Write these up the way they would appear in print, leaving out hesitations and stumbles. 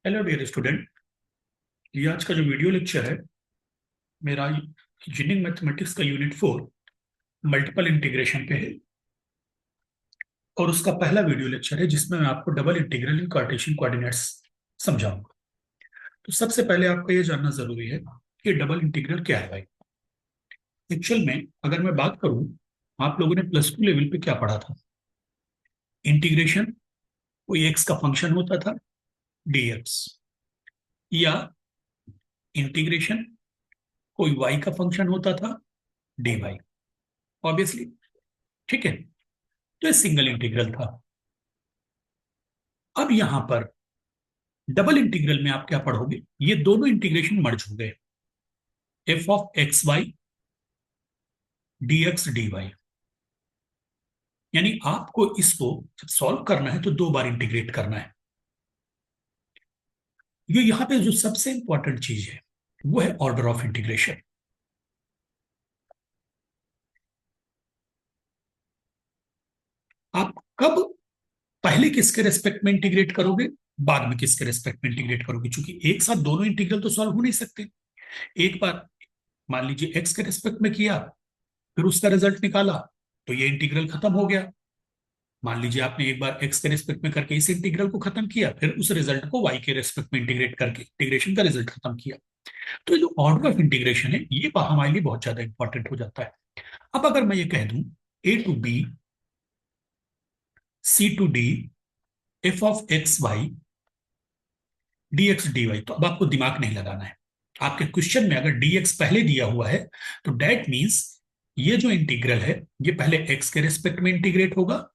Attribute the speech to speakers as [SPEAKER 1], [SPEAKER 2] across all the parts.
[SPEAKER 1] Hello dear student. ये आज का जो वीडियो लेक्चर है मेरा इंजीनियरिंग मैथमेटिक्स का यूनिट 4 मल्टीपल इंटीग्रेशन पे है। और उसका पहला वीडियो लेक्चर है जिसमें मैं आपको डबल इंटीग्रल इन कार्टेशियन कोऑर्डिनेट्स समझाऊंगा। तो सबसे पहले आपको ये जानना जरूरी है कि डबल इंटीग्रल क्या है भाई। एक्चुअल में अगर मैं बात करूं, आप लोगों ने +2 लेवल पे क्या पढ़ा था? इंटीग्रेशन कोई एक्स का फंक्शन होता था, dx, या इंटीग्रेशन कोई वाई का फंक्शन होता था, dy। ऑब्वियसली, ठीक है। तो ये सिंगल इंटीग्रल था। अब यहां पर डबल इंटीग्रल में आप क्या पढ़ोगे, ये दोनों इंटीग्रेशन मर्ज हो गए, f(x, y) dx dy। यानी आपको इसको जब सॉल्व करना है तो दो बार इंटीग्रेट करना है। ये यहां पे जो सबसे इंपॉर्टेंट चीज है वो है ऑर्डर ऑफ इंटीग्रेशन। आप कब पहले किसके रेस्पेक्ट में इंटीग्रेट करोगे, बाद में किसके रेस्पेक्ट में इंटीग्रेट करोगे, क्योंकि एक साथ दोनों इंटीग्रल तो सॉल्व हो नहीं सकते। एक बार मान लीजिए एक्स के रेस्पेक्ट में किया, फिर उसका रिजल्ट निकाला, तो ये इंटीग्रल खत्म हो गया। मान लीजिए आपने एक बार एक्स के रेस्पेक्ट में करके इस इंटीग्रल को खत्म किया, फिर उस रिजल्ट को वाई के रेस्पेक्ट में इंटीग्रेट करके इंटीग्रेशन का रिजल्ट खत्म किया। तो ये जो ऑर्डर ऑफ इंटीग्रेशन है ये हमारे लिए बहुत ज्यादा इंपॉर्टेंट हो जाता है। अब अगर मैं ये कह दूं a to b, c to d, f(x, y) dx dy, तो अब आपको दिमाग नहीं लगाना है। आपके क्वेश्चन में अगर dx पहले दिया हुआ है तो डेट मीन्स ये जो इंटीग्रल है ये पहले x के रेस्पेक्ट में इंटीग्रेट होगा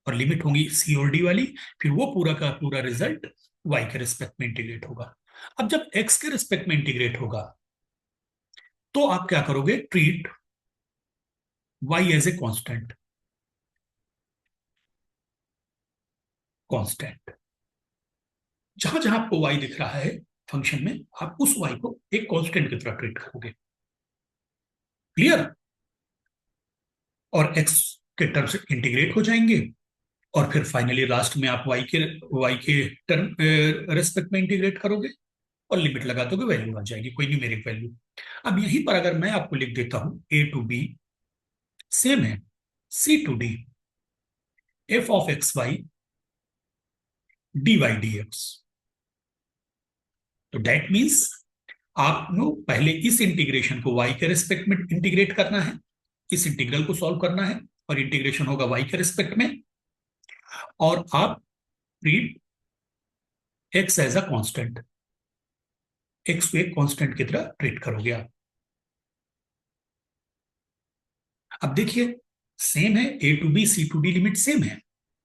[SPEAKER 1] और लिमिट होगी सी और डी वाली, फिर वो पूरा का पूरा रिजल्ट y के रेस्पेक्ट में इंटीग्रेट होगा। अब जब x के रेस्पेक्ट में इंटीग्रेट होगा तो आप क्या करोगे, treat y as a constant. Constant जहां जहां आपको y दिख रहा है फंक्शन में, आप उस y को एक कांस्टेंट की तरह ट्रीट करोगे। क्लियर? और x के टर्म से इंटीग्रेट हो जाएंगे और फिर फाइनली लास्ट में आप y के टर्म रेस्पेक्ट में इंटीग्रेट करोगे और लिमिट लगा दोगे, वैल्यू आ जाएगी, कोई न्यूमेरिक वैल्यू। अब यहीं पर अगर मैं आपको लिख देता हूं a to b सेम है c to d f(x, y) dy dx। तो डेट मीन्स आपको पहले इस इंटीग्रेशन को y के रेस्पेक्ट में इंटीग्रेट करना है, इस इंटीग्रल को सॉल्व करना है, और इंटीग्रेशन होगा y के रेस्पेक्ट में, और आप treat x as a constant, x को एक कांस्टेंट की तरह ट्रीट करोगे आप। अब देखिए, सेम है a to b c to d, limit same है,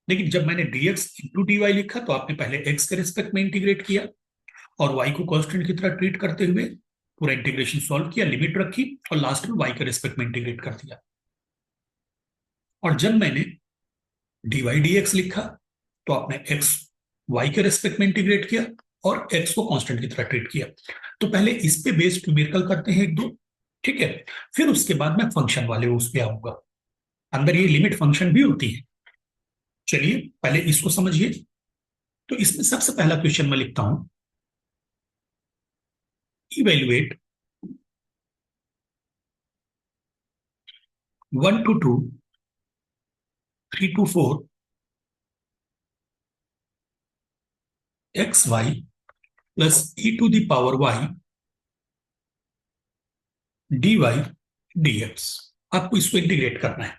[SPEAKER 1] लेकिन जब मैंने dx इंटू डी वाई लिखा तो आपने पहले x के रेस्पेक्ट में इंटीग्रेट किया और y को कांस्टेंट की तरह ट्रीट करते हुए पूरा इंटीग्रेशन सॉल्व किया, लिमिट रखी और लास्ट में y के रेस्पेक्ट में इंटीग्रेट कर दिया। और जब मैंने dy dx लिखा तो आपने x y के रेस्पेक्ट में इंटीग्रेट किया और x को कांस्टेंट की तरह ट्रीट किया। तो पहले इस पे बेस्ड न्यूमेरिकल करते हैं एक दो, ठीक है। फिर उसके बाद मैं फंक्शन वाले उस पे आऊंगा, अंदर ये लिमिट फंक्शन भी होती है। चलिए पहले इसको समझिए। तो इसमें सबसे पहला क्वेश्चन मैं लिखता हूं, evaluate 1 to 2, 3 to 4 xy plus e⁻y dy dx। आपको इसको इंटीग्रेट करना है।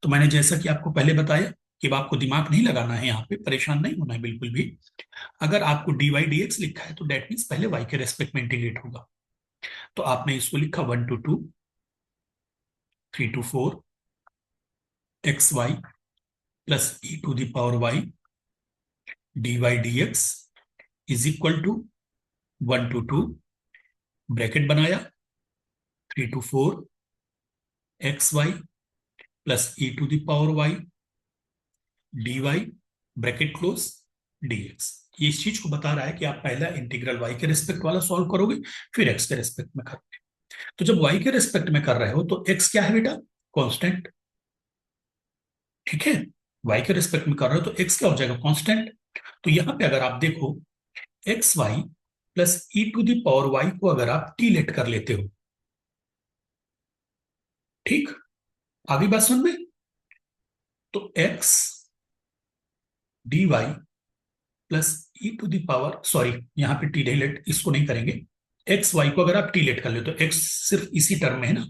[SPEAKER 1] तो मैंने जैसा कि आपको पहले बताया कि अब आपको दिमाग नहीं लगाना है, यहाँ पे परेशान नहीं होना है बिल्कुल भी। अगर आपको dy dx लिखा है तो डेट मीन्स पहले y के रेस्पेक्ट में इंटीग्रेट होगा। तो आपने इसको लिखा 1 to 2, 3 to 4 xy plus e⁻y dy dx is equal to 1 to 2, bracket बनाया, 3 to 4 xy plus e⁻y dy, bracket close, dx। ये इस चीज को बता रहा है कि आप पहला इंटीग्रल y के रेस्पेक्ट वाला सॉल्व करोगे, फिर x के रेस्पेक्ट में करोगे। तो जब y के रेस्पेक्ट में कर रहे हो तो x क्या है बेटा, कांस्टेंट, ठीक है। y के रेस्पेक्ट में कर रहे हो तो x क्या हो जाएगा, कांस्टेंट। तो यहां पे अगर आप देखो x y plus E to the power y को अगर आप टी लेट कर लेते हो, ठीक, आगे बात समझ में। तो x d Y plus E to the power, sorry यहां पे टी लेट इसको नहीं करेंगे, एक्स वाई को अगर आप टी लेट कर ले तो एक्स सिर्फ इसी टर्म में है ना,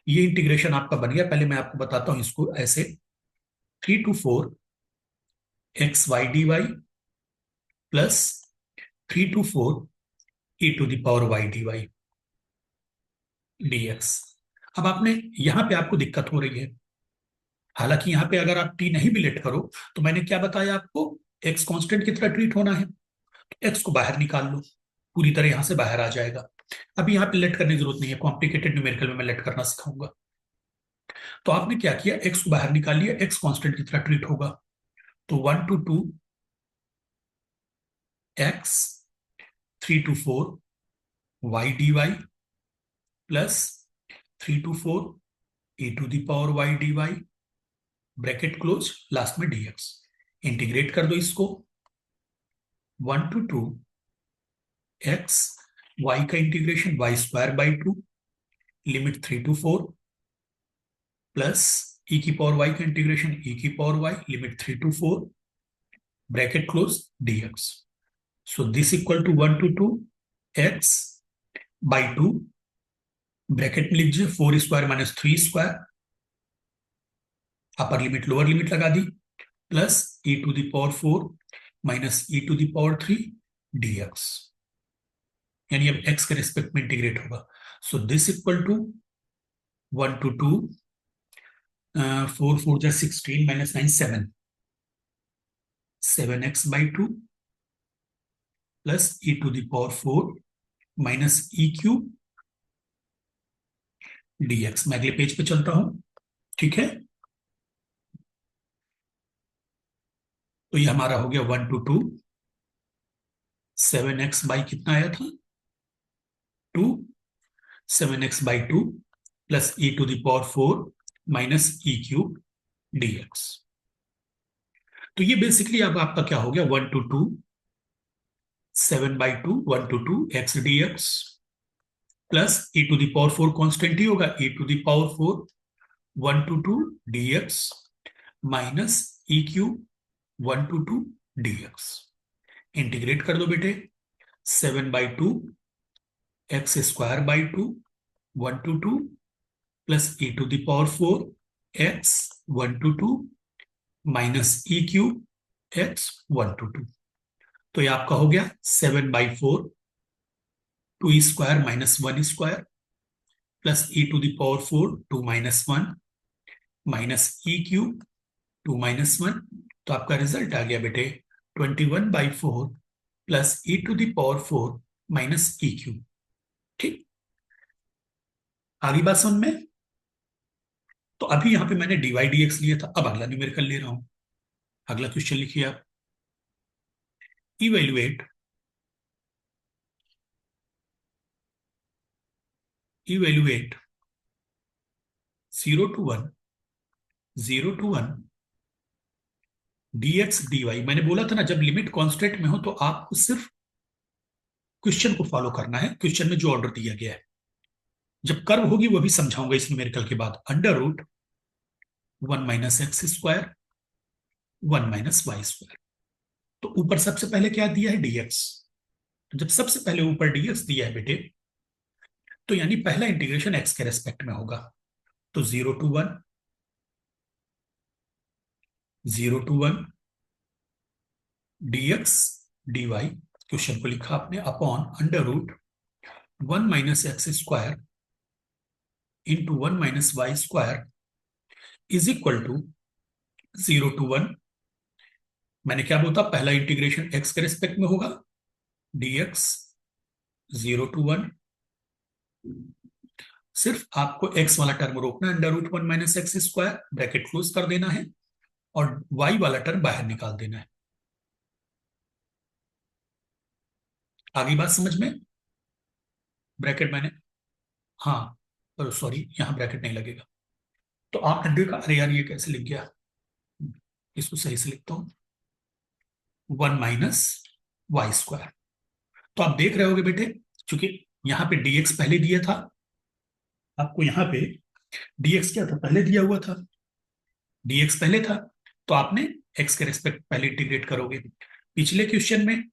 [SPEAKER 1] ये इंटीग्रेशन आपका बन गया। पहले मैं आपको बताता हूं इसको ऐसे, 3 to 4 x y D Y plus 3 to 4 E to the power Y D y d x. अब आपने यहां पे आपको दिक्कत हो रही है, हालांकि यहां पे अगर आप टी नहीं भी लेट करो तो मैंने क्या बताया आपको, एक्स कांस्टेंट की तरह ट्रीट होना है, तो एक्स को बाहर निकाल लो, पूरी तरह यहां से बाहर आ जाएगा। अभी यहाँ पे लेट करने की जरूरत नहीं है, कॉम्प्लिकेटेड न्यूमेरिकल में मैं लेट करना सिखाऊंगा। तो आपने क्या किया, एक्स को बाहर निकाल लिया, एक्स कांस्टेंट की तरह ट्रीट होगा। तो 1 to 2 X, 3 to 4 Y D Y plus 3 to 4 E to the power Y D Y, bracket close, last में डीएक्स। इंटीग्रेट कर दो इसको, 1 to 2 एक्स, वाई का integration Y square by 2, limit 3 to 4 plus E की power Y का integration E की power Y, limit 3 to 4, bracket close, D X. So this equal to 1 to 2 X by 2, bracket में लीजिए 4 square minus 3 square, upper limit lower limit लगा दी, plus E to the power 4 minus E to the power 3 D X, यानी अब X के respect में integrate होगा। So this equal to 1 to 2, 4 4 16 minus 9 7, 7x/2 plus E to the power 4 minus E cube D X. मैं अगले page पे चलता हूं, ठीक है। तो ये हमारा हो गया 1 to 2, 7x कितना आया था 2, 7x/2 plus E to the power 4 minus E cube dx. तो ये बेसिकली अब आपका क्या हो गया, 1 to 2 7/2 1 to 2 X D X plus E to the power 4 constant ही होगा, E to the power 4 1 to 2 D X minus E cube 1 to 2 D X. Integrate कर दो बेटे, 7/2 X square by 2 1 to 2 plus E to the power 4 X 1 to 2 minus E cube X 1 to 2। तो ये आपका हो गया 7/4 2 square minus 1 square plus E to the power 4 2 minus 1 minus E cube 2 - 1। तो आपका रिजल्ट आ गया बेटे 21/4 plus E to the power 4 minus E cube. ठीक, आगे बात समझ में। तो अभी यहां पे मैंने डीवाई डीएक्स लिया था, अब अगला न्यूमेरिकल ले रहा हूं। अगला क्वेश्चन लिखिए आप, evaluate evaluate 0 to 1 0 to 1 dx dy। मैंने बोला था ना, जब लिमिट कांस्टेंट में हो तो आपको सिर्फ क्वेश्चन को फॉलो करना है, क्वेश्चन में जो ऑर्डर दिया गया है। जब कर्व होगी वो भी समझाऊंगा इस न्यूमेरिकल के बाद। √1 - x² 1 - y²। तो ऊपर सबसे पहले क्या दिया है, dx। तो जब सबसे पहले ऊपर dx दिया है बेटे, तो यानी पहला इंटीग्रेशन x के रेस्पेक्ट में होगा। तो 0 to 1 0 to 1 dx dy, question को लिखा आपने upon √1 - x² into 1 - y² is equal to 0 to 1। मैंने क्या बोलता, पहला इंटीग्रेशन x के रेस्पेक्ट में होगा, dx 0 to 1। सिर्फ आपको x वाला टर्म रोकना है, √1 - x², ब्रैकेट क्लोज कर देना है, और y वाला टर्म बाहर निकाल देना है। आगे बात समझ में। ब्रैकेट मैंने, हाँ सॉरी यहां ब्रैकेट नहीं लगेगा। तो आपने देखा, अरे यार ये कैसे लिख गया, इसको सही से लिखता हूं, 1 - y²। तो आप देख रहे होगे बेटे, क्योंकि यहाँ पे dx पहले दिया था, आपको यहाँ पे dx क्या था, पहले दिया हुआ था, dx पहले था, तो आपने x के रेस्पेक्ट पहले इंटीग्रेट करोगे। पिछले क्वेश्चन में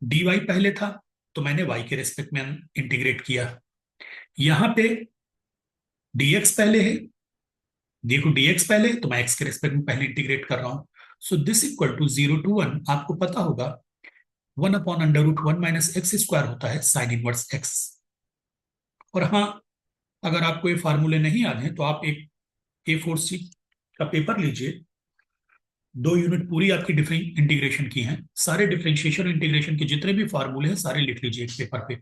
[SPEAKER 1] dy पहले था, तो मैंने y के रेस्पेक्ट में इंटीग्रेट किया। यहाँ पे dx पहले है, देखो dx पहले है, तो मैं x के रेस्पेक्ट में पहले इंटीग्रेट कर रहा हूं। So this equal to 0 to 1, आपको पता होगा 1/√1 - x² होता है साइन इनवर्स x। और हाँ, अगर आपको ये फार्मूले नहीं याद है तो आप एक A4 शीट का पेपर लीजिए, 2 यूनिट पूरी आपकी डिफरेंट इंटीग्रेशन की हैं, सारे डिफरेंशिएशन इंटीग्रेशन के जितने भी फार्मूले हैं सारे लिख लीजिए एक पेपर पे,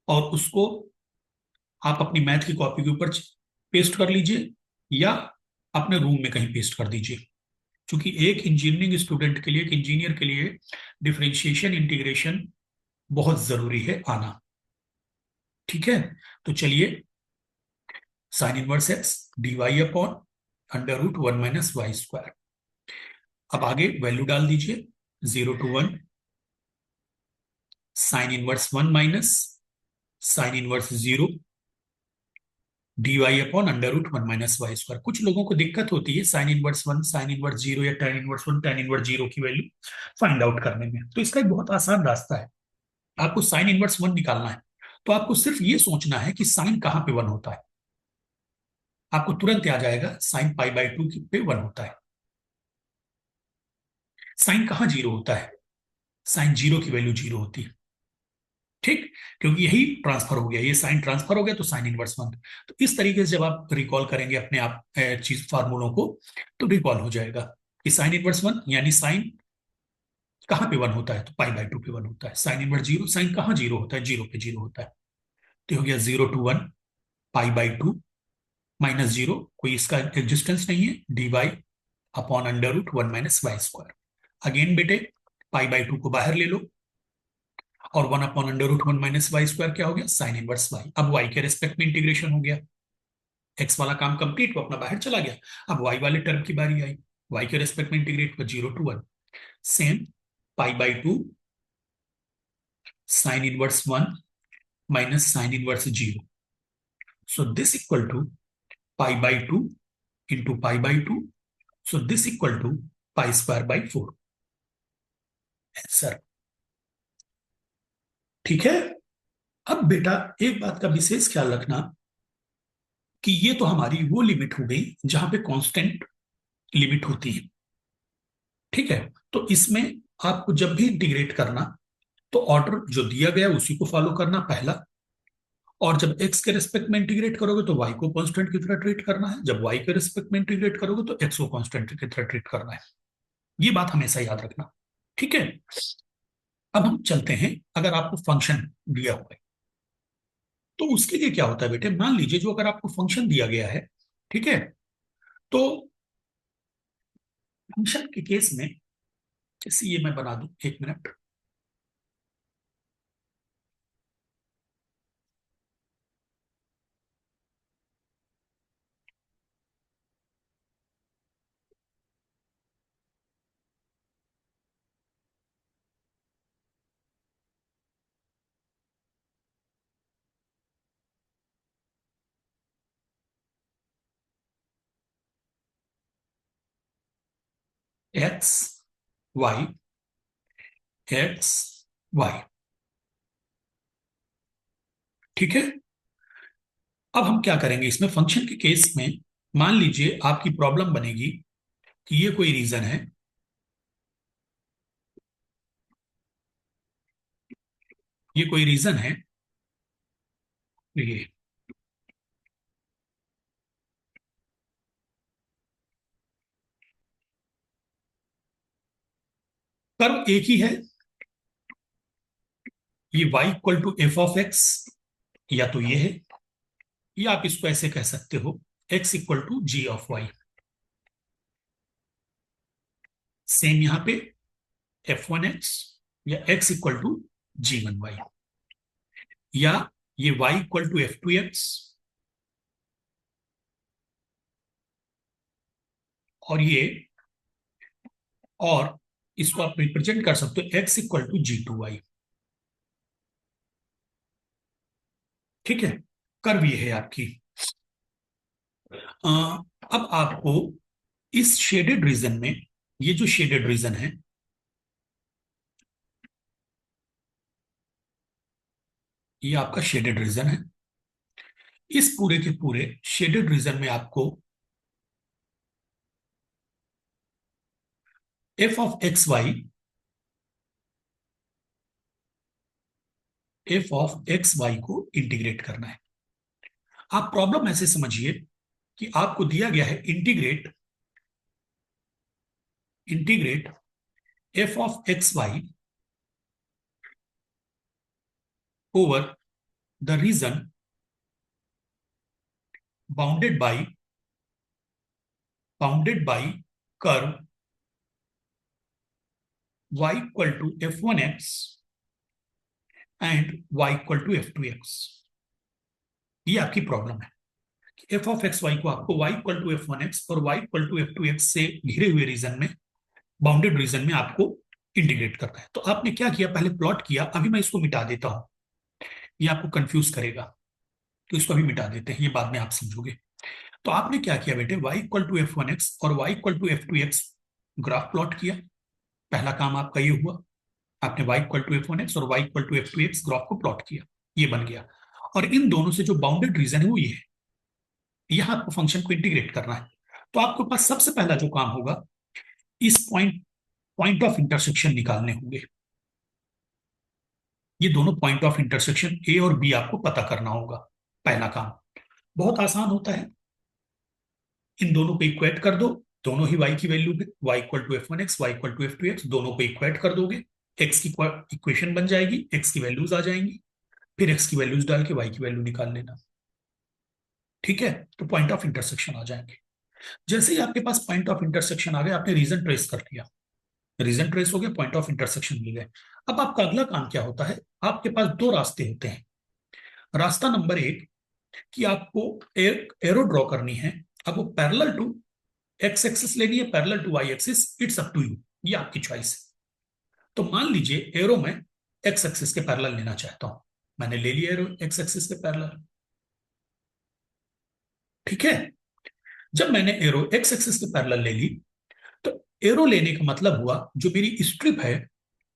[SPEAKER 1] और उसको आप अपनी मैथ की कॉपी के ऊपर पेस्ट कर लीजिए या अपने रूम में कहीं पेस्ट कर दीजिए। क्योंकि एक इंजीनियरिंग स्टूडेंट के लिए, एक इंजीनियर के लिए डिफरेंशिएशन इंटीग्रेशन बहुत जरूरी है आना। ठीक है, तो चलिए, sine inverse x dy/√1 - y²। अब आगे वैल्यू डाल दीजिए, 0 to 1 sign inverse 1 minus sine inverse 0 dy/√1 - y²। कुछ लोगों को दिक्कत होती है साइन इनवर्स 1, साइन इनवर्स 0 या tan इनवर्स 1, tan इनवर्स 0 की वैल्यू फाइंड आउट करने में। तो इसका एक बहुत आसान रास्ता है, आपको साइन इनवर्स 1 निकालना है, तो आपको सिर्फ ये सोचना है कि साइन कहां पे 1 होता है, आपको तुरंत आ जाएगा साइन π/2 पे 1 होता है। साइन कहां 0 होता है, साइन 0 की वैल्यू 0 होती है। ठीक, क्योंकि यही ट्रांसफर हो गया, ये साइन ट्रांसफर हो गया, तो साइन इनवर्स 1। तो इस तरीके से जब आप रिकॉल करेंगे अपने आप चीज फार्मूलों को, तो रिकॉल हो जाएगा कि साइन इनवर्स 1 यानी साइन कहां पे 1 होता है, तो π/2 पे 1 होता है। साइन इनवर्स 0, साइन कहां 0 होता है, 0 पे 0 होता है। तो हो गया 0 to 1 π/2 -0, कोई इसका एग्जिस्टेंस नहीं है, dy/√1 - y²। अगेन बेटे, π/2 को बाहर ले लो, और 1/√1 - y² क्या हो गया, साइन इनवर्स y। अब y के रेस्पेक्ट में इंटीग्रेशन हो गया, x वाला काम कंप्लीट, वो अपना बाहर चला गया। अब y वाले टर्म की बारी आई, y के रेस्पेक्ट में इंटीग्रेट कर 0 to 1, same π/2 sine inverse 1 minus sine inverse 0। So this equal to π/2 into π/2, so this equal to π²/4 answer. ठीक है, अब बेटा एक बात का विशेष ख्याल रखना कि ये तो हमारी वो लिमिट हो गई जहां पे कांस्टेंट लिमिट होती है। ठीक है, तो इसमें आपको जब भी इंटीग्रेट करना, तो ऑर्डर जो दिया गया उसी को फॉलो करना पहला, और जब x के रेस्पेक्ट में इंटीग्रेट करोगे तो y को कांस्टेंट की तरह ट्रीट करना है, जब y के रेस्पेक्ट में इंटीग्रेट करोगे तो x को कांस्टेंट की तरह ट्रीट करना है। ये बात हमेशा याद रखना। ठीक है, अब हम चलते हैं, अगर आपको फंक्शन दिया हुआ है तो उसके लिए क्या होता है बेटे, मान लीजिए जो अगर आपको फंक्शन दिया गया है, ठीक है, तो फंक्शन के केस में, जैसे ये मैं बना दूं, 1 minute, x y x y. ठीक है, अब हम क्या करेंगे इसमें, फंक्शन के केस में मान लीजिए आपकी प्रॉब्लम बनेगी कि ये कोई रीजन है, ये कोई रीजन है, ये कर्व एक ही है, ये y = f(x), या तो ये है, या आप इसको ऐसे कह सकते हो x = g(y). सेम यहां पे f(1x) या x = g(1y), या ये y = f(2x), और ये, और इसको आप रिप्रेजेंट कर सकते हो x = g(2y). ठीक है, कर्व ये है आपकी। अ, अब आपको इस शेडेड रीजन में, ये जो शेडेड रीजन है, ये आपका शेडेड रीजन है। इस पूरे के पूरे शेडेड रीजन में आपको f of x y, f of x y को इंटीग्रेट करना है। आप प्रॉब्लम ऐसे समझिए कि आपको दिया गया है integrate, integrate f of x y over the region bounded by, bounded by curve y equal to f one x and y equal to f two x. ये आपकी प्रॉब्लम है कि एफ ऑफ एक्स वाई को आपको y equal to f one x और y equal to f two x से घिरे हुए रीजन में, बाउंडेड रीजन में आपको इंटीग्रेट करना है। तो आपने क्या किया, पहले प्लॉट किया। अभी मैं इसको मिटा देता हूं, ये आपको कंफ्यूज करेगा, तो इसको अभी मिटा देते हैं, ये बाद में आप समझोगे। तो आपने क्या किया बेटे, y equal to f one x और y equal to f two x graph plot किया। पहला काम आपका ये हुआ, आपने y equal to f one x और y equal to f two x graph को प्लॉट किया, ये बन गया। और इन दोनों से जो बाउंडेड रीजन है वो ये है, यहां आपको फंक्शन को इंटीग्रेट करना है। तो आपके पास सबसे पहला जो काम होगा, इस पॉइंट, पॉइंट ऑफ इंटरसेक्शन निकालने होंगे। ये दोनों पॉइंट ऑफ इंटरसेक्शन ए और बी आपको पता करना होगा। पहला काम बहुत आसान होता है, इन दोनों को इक्वेट कर दो, दोनों ही y की वैल्यू पे, y equal to f one x, Y equal to f two x, दोनों को इक्वेट कर दोगे, x की इक्वेशन बन जाएगी, x की वैल्यूज आ जाएंगी, फिर x की वैल्यूज डाल के y की वैल्यू निकाल लेना। ठीक है, तो पॉइंट ऑफ इंटरसेक्शन आ जाएंगे। जैसे ही आपके पास पॉइंट ऑफ इंटरसेक्शन आ गया, आपने रीजन ट्रेस कर लिया, रीजन ट्रेस हो गया, पॉइंट ऑफ इंटरसेक्शन मिल गए। अब आपका अगला काम क्या होता है, आपके पास दो रास्ते होते हैं। रास्ता नंबर एक, कि आपको एक एरो ड्रॉ करनी है। अब वो पैरेलल टू एक्स एक्सिस लेनी है, parallel to y axis, it's up to you, ये आपकी चॉइस है। तो मान लीजिए एरो में एक्स एक्सिस के पैरेलल लेना चाहता हूं, मैंने ले लिया एरो एक्स एक्सिस के पैरेलल। ठीक है, जब मैंने एरो एक्स एक्सिस के पैरेलल ले ली, तो एरो लेने का मतलब हुआ जो मेरी स्ट्रिप है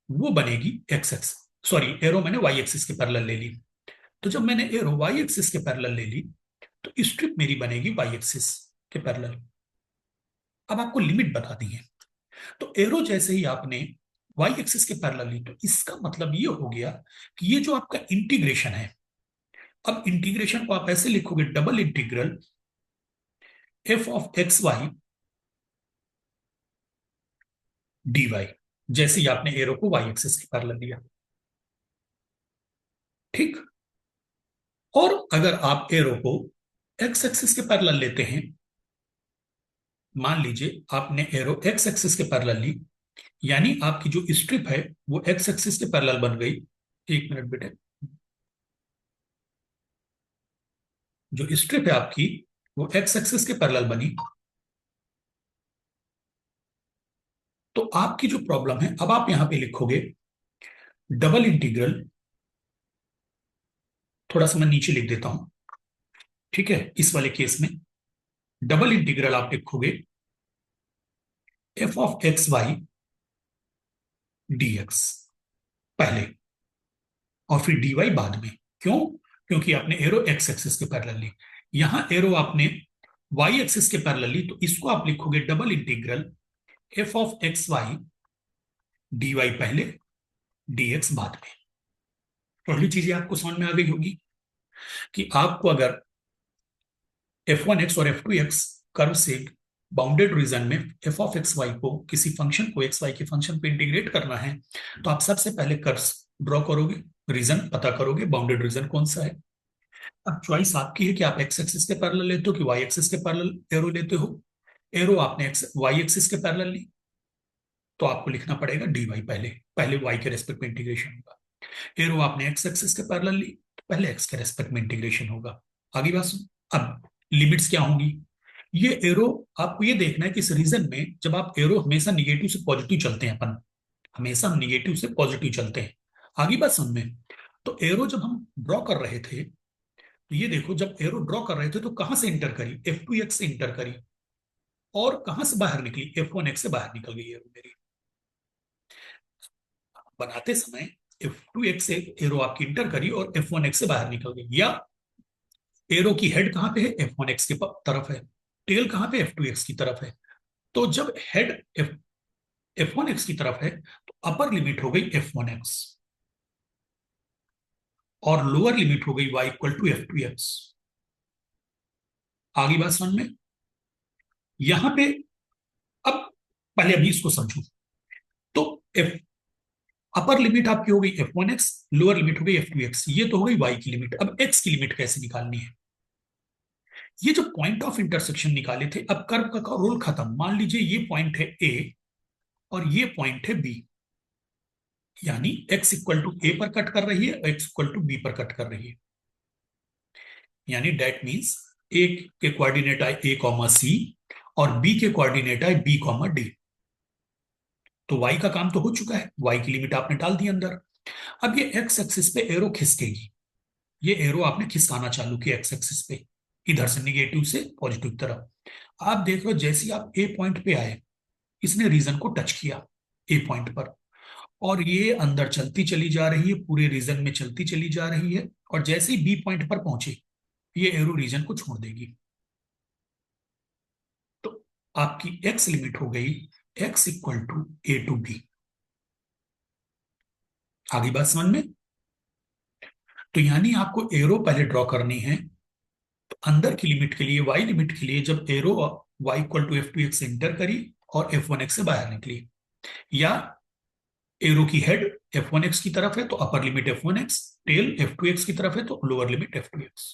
[SPEAKER 1] वो बनेगी एक्स एक्स, सॉरी एरो मैंने वाई एक्सिस के पैरेलल ले ली। तो जब मैंने एरो वाई एक्सिस के पैरेलल ले ली, तो स्ट्रिप मेरी बनेगी वाई एक्सिस के पैरेलल। अब आपको लिमिट बता दी है, तो एरो जैसे ही आपने वाई एक्सिस के पैरेलल ली, तो इसका मतलब ये हो गया कि ये जो आपका इंटीग्रेशन है, अब इंटीग्रेशन को आप ऐसे लिखोगे, double integral f of x y D y, जैसे ही आपने एरो को वाई एक्सिस के पैरेलल लिया। ठीक, और अगर आप एरो को एक्स एक्सिस के पैरेलल लेते हैं, मान लीजिए आपने एरो एक्स एक्सिस के पैरेलल ली, यानी आपकी जो स्ट्रिप है वो एक्स एक्सिस के पैरेलल बन गई। एक मिनट बेटे, जो स्ट्रिप है आपकी वो एक्स एक्सिस के पैरेलल बनी। तो आपकी जो प्रॉब्लम है, अब आप यहां पे लिखोगे डबल इंटीग्रल, थोड़ा सा मैं नीचे लिख देता हूं। ठीक है, इस वाले केस में डबल इंटीग्रल आप लिखोगे f of x y dx पहले, और फिर dy बाद में। क्यों? क्योंकि आपने एरो एक्स एक्सिस के पैरेलल ली, यहां एरो आपने y एक्सिस के पैरेलल ली, तो इसको आप लिखोगे double integral f of x y dy पहले, dx बाद में। पहली चीजें आपको समझ में आ गई होगी कि आपको अगर एफ वन एक्स और एफ टू एक्स कर्व से बाउंडेड रीजन में एफ ऑफ एक्स वाई को, किसी फंक्शन को एक्स वाई के फंक्शन पे इंटीग्रेट करना है, तो आप सबसे पहले कर्व्स ड्रॉ करोगे, रीजन पता करोगे, बाउंडेड रीजन कौन सा है। अब चॉइस आपकी है कि आप एक्स एक्सिस के पैरेलल लेते हो कि वाई एक्सिस के पैरेलल एरो लेते हो। एरो आपने एक्स वाई एक्सिस के पैरेलल ली, तो आपको लिखना पड़ेगा डी वाई पहले, पहले वाई के रेस्पेक्ट में इंटीग्रेशन होगा। एरो आपने एक्स एक्सिस के पैरेलल ली, तो पहले एक्स के रेस्पेक्ट में इंटीग्रेशन होगा। आगे बात सुन, अब लिमिट्स क्या होंगी, ये एरो आपको ये देखना है कि इस रीजन में जब आप एरो हमेशा निगेटिव से पॉजिटिव चलते हैं, अपन हमेशा निगेटिव से पॉजिटिव चलते हैं। आगे बात समझ में, तो एरो जब हम ड्रॉ कर रहे थे, तो ये देखो, जब एरो ड्रॉ कर रहे थे तो कहां से इंटर करी, F2x से इंटर करी, और कहां से बाहर निकली, F1x से बाहर निकल गई एरो मेरी। बनाते समय F2x से एरो आपकी इंटर करी और F1x से बाहर निकल गई, या एरो की हेड कहां पे है, F1x की तरफ है, टेल कहां पे, F2x की तरफ है। तो जब हेड F1x की तरफ है तो अपर लिमिट हो गई F1x, और लोअर लिमिट हो गई y इक्वल टू F2x। आगे बात समझ में। यहां पे अब पहले अभी इसको समझो। तो एफ अपर लिमिट आपकी हो गई F1x, लोअर लिमिट हो गई F2x, ये तो हो गई y की लिमिट। अब x की लिमिट कैसे निकालनी है, ये जो पॉइंट ऑफ इंटरसेक्शन निकाले थे, अब कर्व का रोल खत्म। मान लीजिए ये पॉइंट है A और ये पॉइंट है B, यानी x इक्वल टू A पर कट कर रही है और x इक्वल टू B पर कट कर रही है। यानी डेट मीन्स A के कोऑर्डिनेट आए A कॉमा C और B के कोऑर्डिनेट आए B कॉमा D। तो y का काम तो हो चुका है, y की लिमिट आपने डाल दी अंदर। अब ये x एक्सिस पे एरो खिसकेगी, ये एरो आपने खिसकाना चालू किया x एक्सिस पे, इधर से निगेटिव से पॉजिटिव तरफ। आप देख रहे हो जैसे ही आप ए पॉइंट पे आए, इसने रीजन को टच किया ए पॉइंट पर, और ये अंदर चलती चली जा रही है, पूरे रीजन में चलती चली जा रही है, और जैसे ही बी पॉइंट पर पहुंचे ये एरो रीजन को छोड़ देगी। तो आपकी एक्स लिमिट हो गई x equal to a to b. आगे बात समझ में। तो यानी आपको एरो पहले ड्रॉ करनी है। तो अंदर की लिमिट के लिए, वाई लिमिट के लिए, जब arrow y equal to F2x enter करी और F1x से बाहर निकली, या एरो की हेड F1x की तरफ है तो upper limit F1x, tell F2x की तरफ है तो लोअर लिमिट F2x।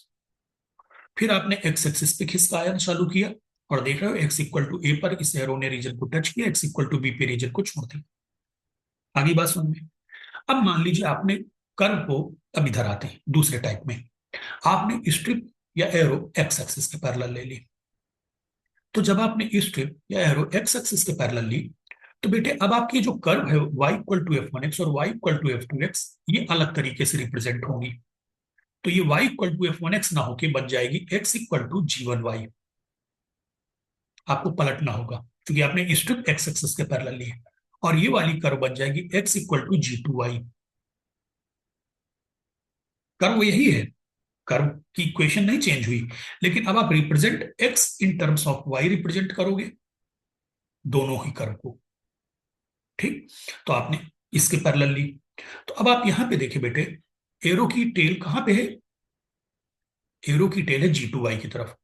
[SPEAKER 1] फिर आपने एक्स एक्सिस पे खिसकाना चालू किया और देख रहे हो एक्स इक्वल टू ए पर इस एरो ने रीजन को टच किया, एक्स इक्वल टू बी पे रीजन को छोड़ दिया। आगे बात सुन में। अब मान लीजिए आपने कर्व को, अब इधर आते हैं दूसरे टाइप में, आपने स्ट्रिप या एरो एक्स एक्सिस के पैरेलल ले ली। तो जब आपने स्ट्रिप या एरो एक्स एक्सिस के पैरेलल ली, तो बेटे अब आपकी जो कर्व है y इक्वल टू F1x और y इक्वल टू F2x, ये अलग तरीके से रिप्रेजेंट होंगी। तो ये y इक्वल टू F1x ना होके बन जाएगी x इक्वल टू G1y। आपको पलटना होगा क्योंकि आपने स्ट्रिप एक्स एक्सिस के पैरेलल ली है, और ये वाली कर्व बन जाएगी x equal to G2y। Curve यही है, कर्व की इक्वेशन नहीं चेंज हुई, लेकिन अब आप represent x in terms of y represent करोगे दोनों ही कर्व को। ठीक, तो आपने इसके पैरेलल ली। तो अब आप यहां पे देखिए बेटे, एरो की टेल कहां पे है, एरो की टेल है G2y की तरफ।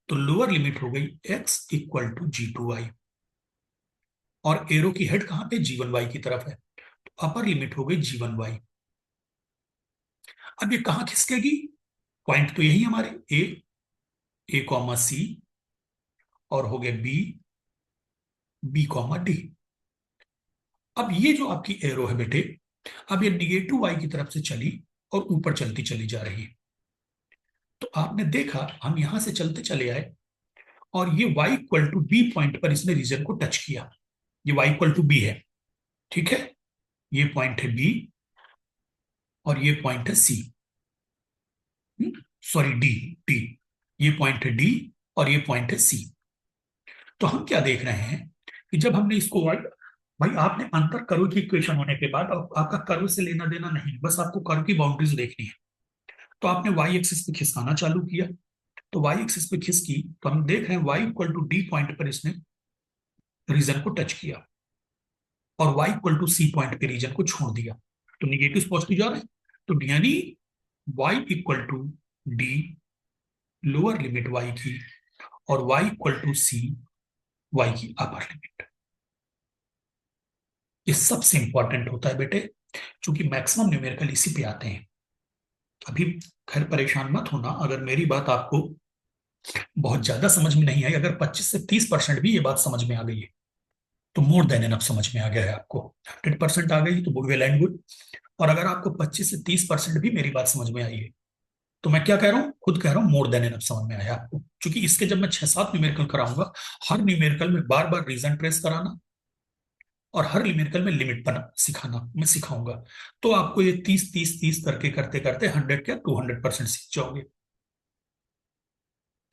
[SPEAKER 1] तो लोअर लिमिट हो गई x इक्वल टू G2y, और एरो की हेड कहां पे, G1y की तरफ है, तो अपर लिमिट हो गई G1y। अब ये कहां खिसकेगी, पॉइंट तो यही हमारे ए कॉमा सी, और हो गया बी कॉमा डी। अब ये जो आपकी एरो है बेटे, अब ये निगेटिव वाई की तरफ से चली और ऊपर चलती चली जा रही है। तो आपने देखा हम यहां से चलते चले आए, और ये y equal to b point पर इसने रीजन को टच किया। ये y इक्वल टू बी है, ठीक है, ये पॉइंट है बी और ये पॉइंट है सी, सॉरी डी, डी, ये पॉइंट है डी और ये पॉइंट है सी। तो हम क्या देख रहे हैं कि जब हमने इसको भाई आपने अंतर कर्व की इक्वेशन होने के बाद आपका कर्व से लेना देना नहीं, बस आपको कर्व की बाउंड्रीज देखनी है। तो आपने वाई एक्सिस पे खिसकाना चालू किया, तो वाई एक्सिस पे खिसकी तो हम देख रहे हैं y equal to d point पर इसने रीजन को टच किया, और y equal to c point पे रीजन को छोड़ दिया। तो निगेटिव पॉजिटिव जा रहे हैं, तो यानी y equal to d lower limit y की, और y equal to c y की अपर लिमिट। ये सबसे इंपॉर्टेंट होता है बेटे, क्योंकि मैक्सिमम न्यूमेरिकल इसी पे आते हैं। अभी खैर परेशान मत होना अगर मेरी बात आपको बहुत ज्यादा समझ में नहीं आई। अगर 25 से 30% भी ये बात समझ में आ गई है तो मोर देन एनफ समझ में आ गया है आपको। 100% आ गई तो वेल एंड गुड। और अगर आपको 25 से 30% भी मेरी बात समझ में आई है तो मैं क्या कह रहा हूँ, खुद कह रहा हूँ मोर देन एनफ समझ में आया आपको। क्योंकि इसके जब मैं 6-7 न्यूमेरिकल कराऊंगा, हर न्यूमेरिकल में बार बार रीजन ट्रेस कराना और हर न्यूमेरिकल में लिमिट बना सिखाना मैं सिखाऊंगा, तो आपको ये 30-30-30 करके करते करते 100 क्या 200% सीख जाओगे।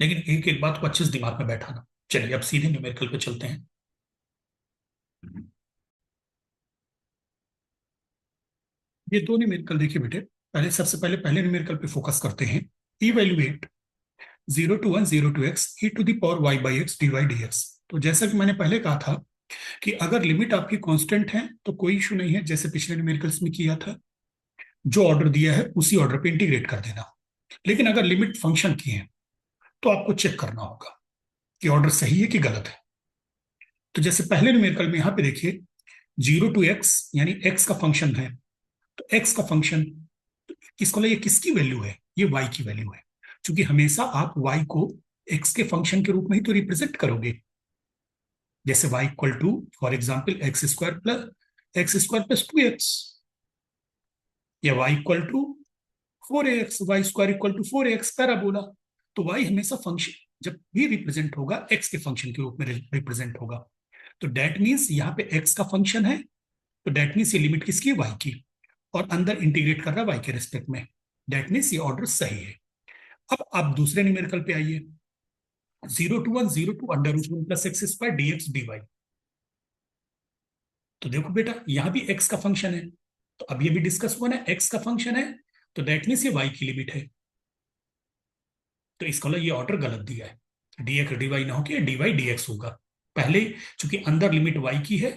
[SPEAKER 1] लेकिन एक एक बात को अच्छे से दिमाग में बैठाना। चलिए अब सीधे न्यूमेरिकल पे चलते हैं। ये दो न्यूमेरिकल देखिए बेटे, पहले सबसे पहले पहले न्यूमेरिकल पे फोकस करते हैं। Evaluate 0 to 1 0 to x e to the power y by x d y d x. तो जैसा कि मैंने पहले कहा था कि अगर लिमिट आपकी कांस्टेंट है तो कोई इशू नहीं है, जैसे पिछले न्यूमेरिकल्स में किया था। जो ऑर्डर दिया है उसी ऑर्डर पे इंटीग्रेट कर देना। लेकिन अगर लिमिट फंक्शन की है तो आपको चेक करना होगा कि ऑर्डर सही है कि गलत है। तो जैसे पहले न्यूमेरिकल में यहां पे देखिए, 0 to x यानी x का फंक्शन है। तो x का फंक्शन किसको, ये किसकी वैल्यू है? ये y की वैल्यू है। क्योंकि हमेशा आप y को x के फंक्शन के रूप में ही तो रिप्रेजेंट करोगे। जैसे y equal to for example x² + 2x, या y equal to 4ax, y² equal to 4ax parabola. तो y हमेशा फंक्शन जब भी रिप्रेजेंट होगा x के फंक्शन के रूप में रिप्रेजेंट होगा। तो डेट मीन्स यहाँ पे x का फंक्शन है, तो डेट मीन्स ये लिमिट किसकी है? y की, और अंदर इंटीग्रेट कर रहा है y के रिस्पेक्ट में। डेट मीन्स ये ऑर्डर सही है। अब आप दूसरे न्यूमेरिकल पे आइए, 0 to 1 0 to √1 + x² dx dy। तो देखो बेटा, यहां भी x का फंक्शन है। तो अब ये भी डिस्कस हुआ ना, x का फंक्शन है तो दैट मीन्स ये y की लिमिट है। तो इसका ये ऑर्डर गलत दिया है, dx dy ना होकर dy dx होगा। पहले चूंकि अंदर लिमिट y की है,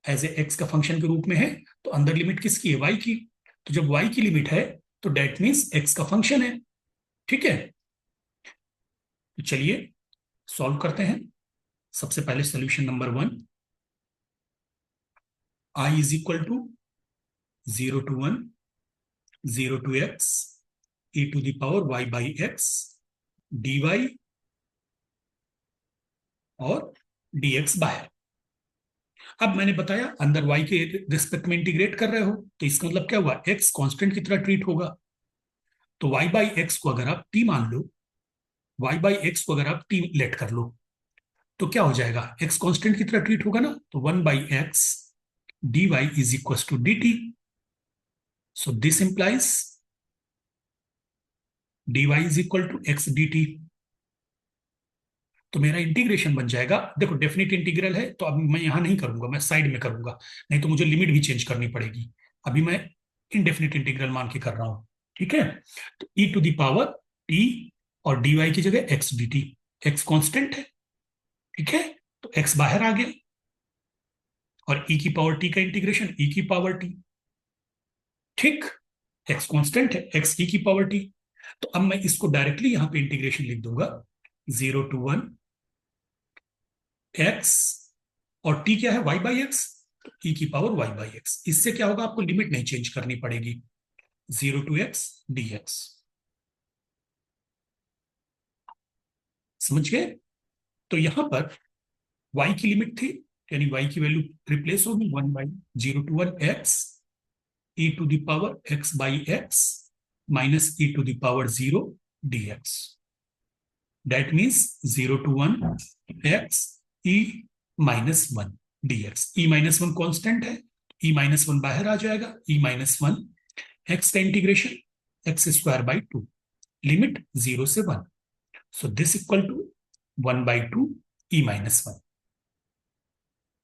[SPEAKER 1] एज ए x का फंक्शन के रूप में है, तो अंदर लिमिट किसकी है? y की। तो जब y की लिमिट है तो डेट मीन्स x का फंक्शन है। ठीक है, तो चलिए सॉल्व करते हैं। सबसे पहले solution number 1, I is equal to 0 to 1 0 to x e to the power y by x dy और dx बाहर। अब मैंने बताया अंदर y के रिस्पेक्ट में इंटीग्रेट कर रहे हो, तो इसका मतलब क्या हुआ? x कांस्टेंट की तरह ट्रीट होगा। तो y बाई एक्स को अगर आप t मान लो, y बाई एक्स को अगर आप t लेट कर लो, तो क्या हो जाएगा? x कांस्टेंट की तरह ट्रीट होगा ना, तो 1/x dy is equal to dt। So this implies dy is equal to x dt। तो मेरा इंटीग्रेशन बन जाएगा, देखो डेफिनेट इंटीग्रल है तो अब मैं यहां नहीं करूंगा, मैं साइड में करूंगा, नहीं तो मुझे लिमिट भी चेंज करनी पड़ेगी। अभी मैं इनडेफिनेट इंटीग्रल मान के कर रहा हूं। ठीक है, तो e to the power t और dy की जगह x dt। x कांस्टेंट है, ठीक है, तो x बाहर आ गया, और e की पावर t का इंटीग्रेशन e की पावर t। ठीक, x कांस्टेंट है, x e की पावर t। तो अब मैं इसको डायरेक्टली यहां पे इंटीग्रेशन लिख दूंगा, 0 to 1 x, और t क्या है? y बाई एक्स, तो e की पावर y बाई एक्स। इससे क्या होगा? आपको लिमिट नहीं चेंज करनी पड़ेगी, 0 to x dx। समझ गए? तो यहां पर y की लिमिट थी, यानी y की वैल्यू रिप्लेस होगी 1/0 to 1 x e to the power x बाई एक्स माइनस e to the power 0 dx। That means 0 to 1 x e -1 dx। e -1 constant है, e -1 बाहर आ जाएगा, e -1 x का इंटीग्रेशन x² बाई 2, लिमिट 0 से 1। So this equal to 1/2 e -1।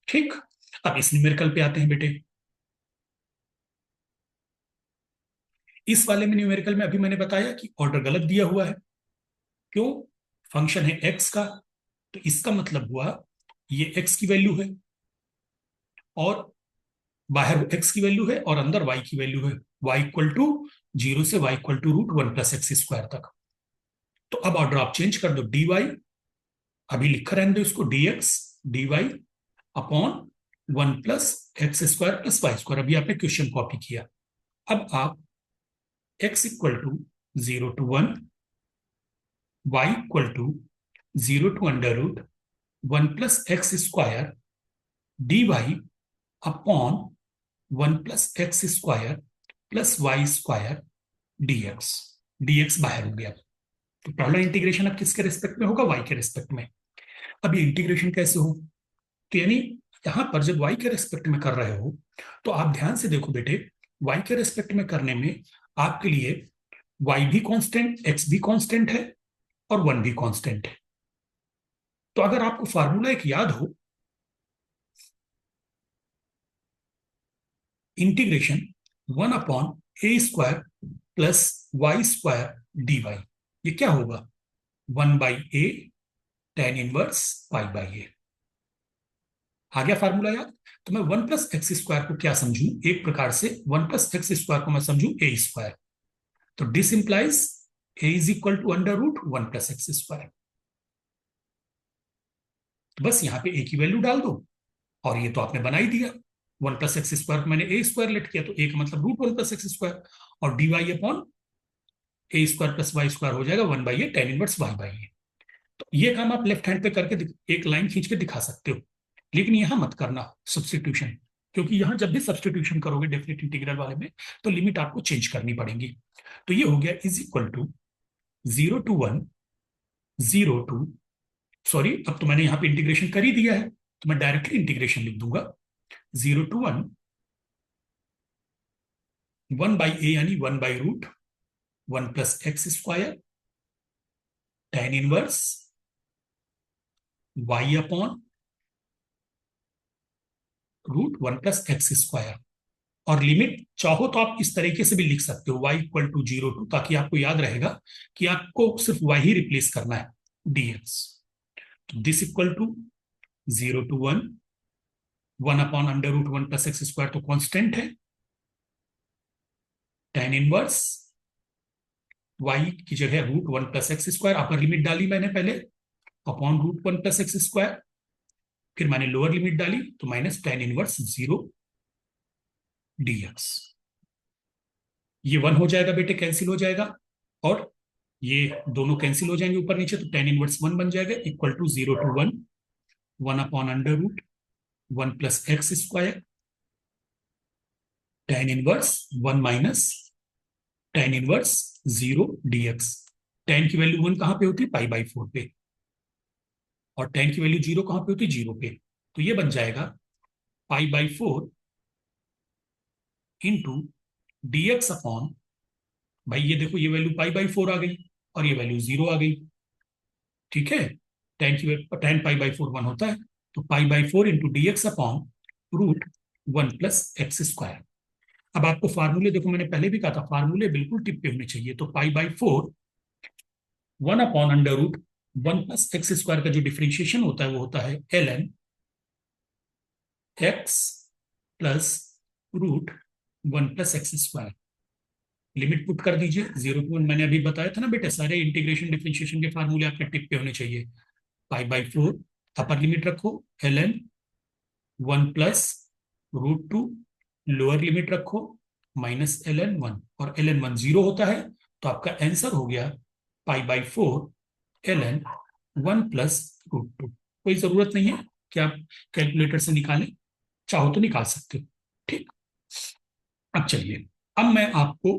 [SPEAKER 1] ठीक, अब इस न्यूमेरिकल पे आते हैं बेटे। इस वाले में न्यूमेरिकल में अभी मैंने बताया कि ऑर्डर गलत दिया हुआ है। क्यों? फंक्शन है x का, तो इसका मतलब हुआ ये x की वैल्यू है, और बाहर x की वैल्यू है और अंदर y की वैल्यू है, y इक्वल टू 0 से y इक्वल टू √1 + x² तक। तो अब ऑर्डर आप चेंज कर दो, dy, अभी लिखा रहने दो इसको, dx dy upon 1 + x² + y²। अभी आपने क्वेश्चन कॉपी किया। अब आप x equal to 0 to 1, y equal to 0 to √1 + x² dy upon 1 + x² + y² dx। dx बाहर हो गया। तो पहला इंटीग्रेशन अब किसके रिस्पेक्ट में होगा? y के रिस्पेक्ट में। अब ये इंटीग्रेशन कैसे हो? तो यानी यहां पर जब y के रिस्पेक्ट में कर रहे हो, तो आप ध्यान से देखो बेटे, y के रिस्पेक्ट में करने में आपके लिए y भी कांस्टेंट x भी कांस्टेंट है, और 1 भी कांस्टेंट है। तो अगर आपको फार्मूला एक याद हो, integration 1/a² plus y² dy, ये क्या होगा? 1/a tan inverse y/a। आ गया फार्मूला याद? तो मैं 1 + x² को क्या समझू, एक प्रकार से 1 + x² को मैं समझू a²। तो this implies a is equal to √1 + x²। तो बस यहाँ पे a की वैल्यू डाल दो, और ये तो आपने बना ही दिया। 1 + x² को मैंने a² लेट किया, तो a का मतलब √1 + x², और dy अपॉन a² + y² हो जाएगा 1/a tan इनवर्स y/a। तो ये काम आप लेफ्ट हैंड पे करके एक लाइन खींच के दिखा सकते हो, लेकिन यहां मत करना सब्सटीट्यूशन, क्योंकि यहां जब भी सब्सटीट्यूशन करोगे डेफिनेट इंटीग्रल वाले में, तो लिमिट आपको चेंज करनी पड़ेगी। तो ये हो गया is equal to 0 to 1, 0 to, sorry अब तो मैंने यहाँ पे इंटीग्रेशन कर ही दिया है, तो मैं डायरेक्टली इंटीग्रेशन लिख दूंगा। 0 to 1, 1/a यानी 1/√1 + x² tan inverse y upon √1 + x²। और लिमिट चाहो तो आप इस तरीके से भी लिख सकते हो, y इक्वल टू 0 to, ताकि आपको याद रहेगा कि आपको सिर्फ y ही रिप्लेस करना है, dx। तो this equal to 0 to 1, 1/√1 + x² तो कांस्टेंट है, tan इनवर्स y की जगह √1 + x², अपर लिमिट डाली मैंने पहले, अपॉन √1 + x², फिर मैंने लोअर लिमिट डाली तो माइनस tan इनवर्स 0 dx। ये 1 हो जाएगा बेटे, कैंसिल हो जाएगा, और ये दोनों कैंसिल हो जाएंगे ऊपर नीचे, तो tan इनवर्स 1 बन जाएगा, equal to 0 to 1, 1/√1 + x², tan inverse 1 minus tan inverse 0 dx। tan की वैल्यू 1 कहां पे होती है? π/4 पे, और tan की वैल्यू 0 कहां पे होती है? 0 पे। तो ये बन जाएगा π/4 इंटू dx अपॉन, भाई ये देखो ये वैल्यू π/4 आ गई, और ये वैल्यू 0 आ गई, ठीक है। tan π/4 1 होता है, तो π/4 इंटू dx अपॉन √1 + x²। अब आपको फार्मूले देखो, मैंने पहले भी कहा था फार्मूले बिल्कुल टिप पे होने चाहिए। तो π/4 1/√1 + x² का जो डिफ्रेंशिएशन होता है वो होता है ln x plus √1 + x²। Limit put कर दीजिए 0 to 1, मैंने अभी बताया था ना बेटे, सारे इंटीग्रेशन डिफ्रेंशिएशन के फार्मूले आपके टिप पे होने चाहिए। π/4 अपर लिमिट रखो ln 1 + √2, लोअर लिमिट रखो माइनस ln 1, और ln 1 0 होता है, तो आपका आंसर हो गया π/4 ln 1 + √2। कोई जरूरत नहीं है कि आप कैलकुलेटर से निकालें, चाहो तो निकाल सकते हो, ठीक। अब चलिए, अब मैं आपको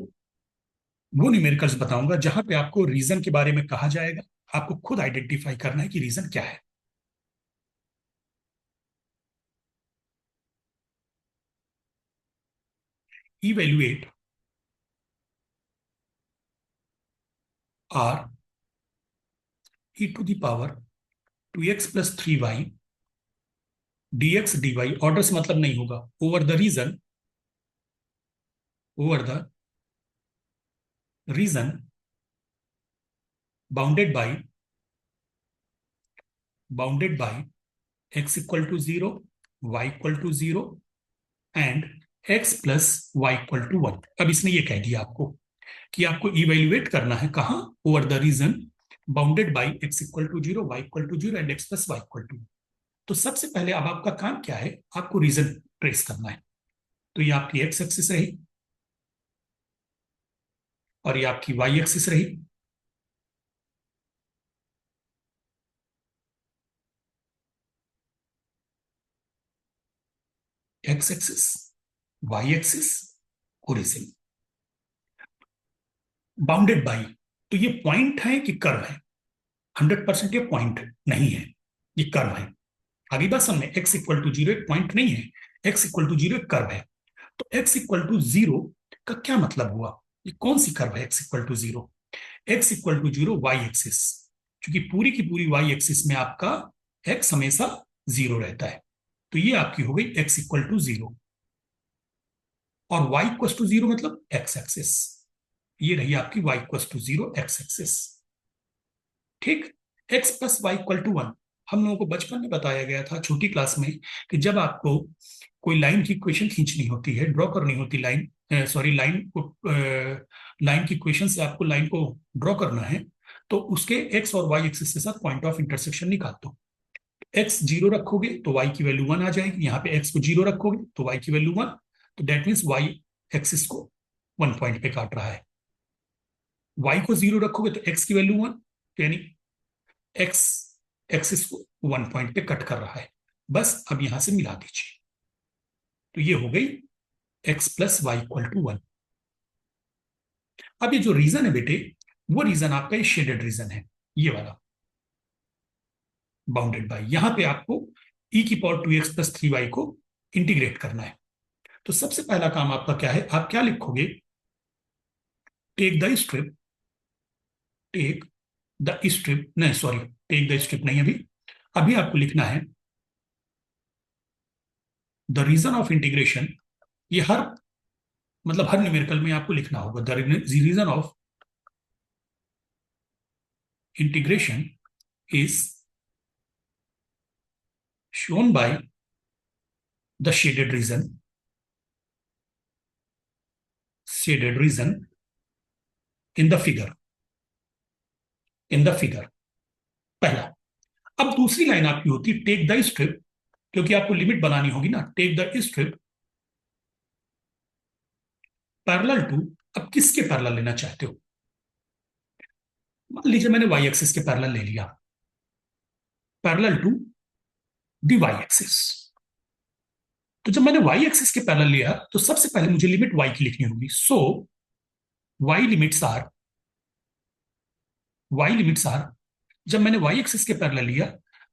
[SPEAKER 1] वो न्यूमेरिकल्स बताऊंगा जहां पे आपको रीजन के बारे में कहा जाएगा, आपको खुद आइडेंटिफाई करना है कि रीजन क्या है। Evaluate r e⁻² 2x + 3y dx dy, order से मतलब नहीं होगा, over the region, over the region bounded by x equal to 0, y equal to 0 and x + y equal to 1। अब इसने ये कह दिया आपको कि आपको इवेल्युएट करना है कहां? Over the region bounded by x equal to 0, y equal to 0 and x + y equal to. तो सबसे पहले अब आपका काम क्या है? आपको रीजन ट्रेस करना है। तो ये आपकी x एक्सिस रही, और ये आपकी y एक्सिस रही। x axis, y axis, origin, bounded by, तो ये पॉइंट है कि कर्व है? 100% ये पॉइंट नहीं है, ये कर्व है। आगे बात समझ, x इक्वल टू 0 एक पॉइंट नहीं है, x इक्वल टू 0 एक कर्व है। तो x इक्वल टू 0 का क्या मतलब हुआ? ये कौन सी कर्व है x equal to 0? x equal to 0 y axis, क्योंकि पूरी की पूरी वाई एक्सिस में आपका एक्स हमेशा 0 रहता है। तो ये आपकी हो गई एक्स इक्वल टू 0, और वाई इक्वल टू 0 मतलब एक्स एक्सिस। ये रही आपकी Y equal to 0 X axis. ठीक। X plus Y equal to 1, हम लोगों को बचपन में बताया गया था छोटी क्लास में कि जब आपको कोई लाइन की इक्वेशन खींचनी होती है, ड्रॉ करनी होती लाइन, सॉरी लाइन को, लाइन की इक्वेशन से आपको लाइन को ड्रॉ करना है, तो उसके एक्स और वाई एक्सिस के साथ पॉइंट ऑफ इंटरसेक्शन निकाल दो। एक्स 0 रखोगे तो वाई की वैल्यू 1 आ जाएगी, यहाँ पे एक्स को 0 रखोगे तो वाई की वैल्यू 1, तो दैट मीन्स वाई एक्सिस को 1 पॉइंट पे काट रहा है। वाई को 0 रखोगे तो एक्स की वैल्यू 1, तो यानी एक्स एक्सिस को 1 पॉइंट पे कट कर रहा है। बस अब यहां से मिला दीजिए, तो ये हो गई x plus Y equal to 1। अब ये जो रीजन है बेटे, वो रीजन आपका ये शेडेड रीजन है, ये वाला बाउंडेड बाई। यहां पे आपको ई की पावर 2x प्लस 3y को इंटीग्रेट करना है। तो सबसे पहला काम आपका क्या है, आप क्या लिखोगे, take the strip, take the strip, नहीं सॉरी, टेक द स्ट्रिप नहीं, अभी अभी आपको लिखना है द रीजन ऑफ इंटीग्रेशन। ये हर, मतलब हर न्यूमेरिकल में आपको लिखना होगा the region of integration is shown by the shaded region in the figure, in the figure। पहला। अब दूसरी लाइन आपकी होती है टेक द स्ट्रिप, क्योंकि आपको लिमिट बनानी होगी ना, take the strip parallel to, अब किसके पैरेलल लेना चाहते हो, मान लीजिए मैंने वाई एक्सिस के पैरेलल ले लिया, parallel to the y axis. तो जब मैंने वाई एक्सिस के पैरेलल लिया तो सबसे पहले मुझे लिमिट वाई की लिखनी होगी। So Y limits are, Y limits are, जब मैंने वाई एक्सिस के पैरेलल लिया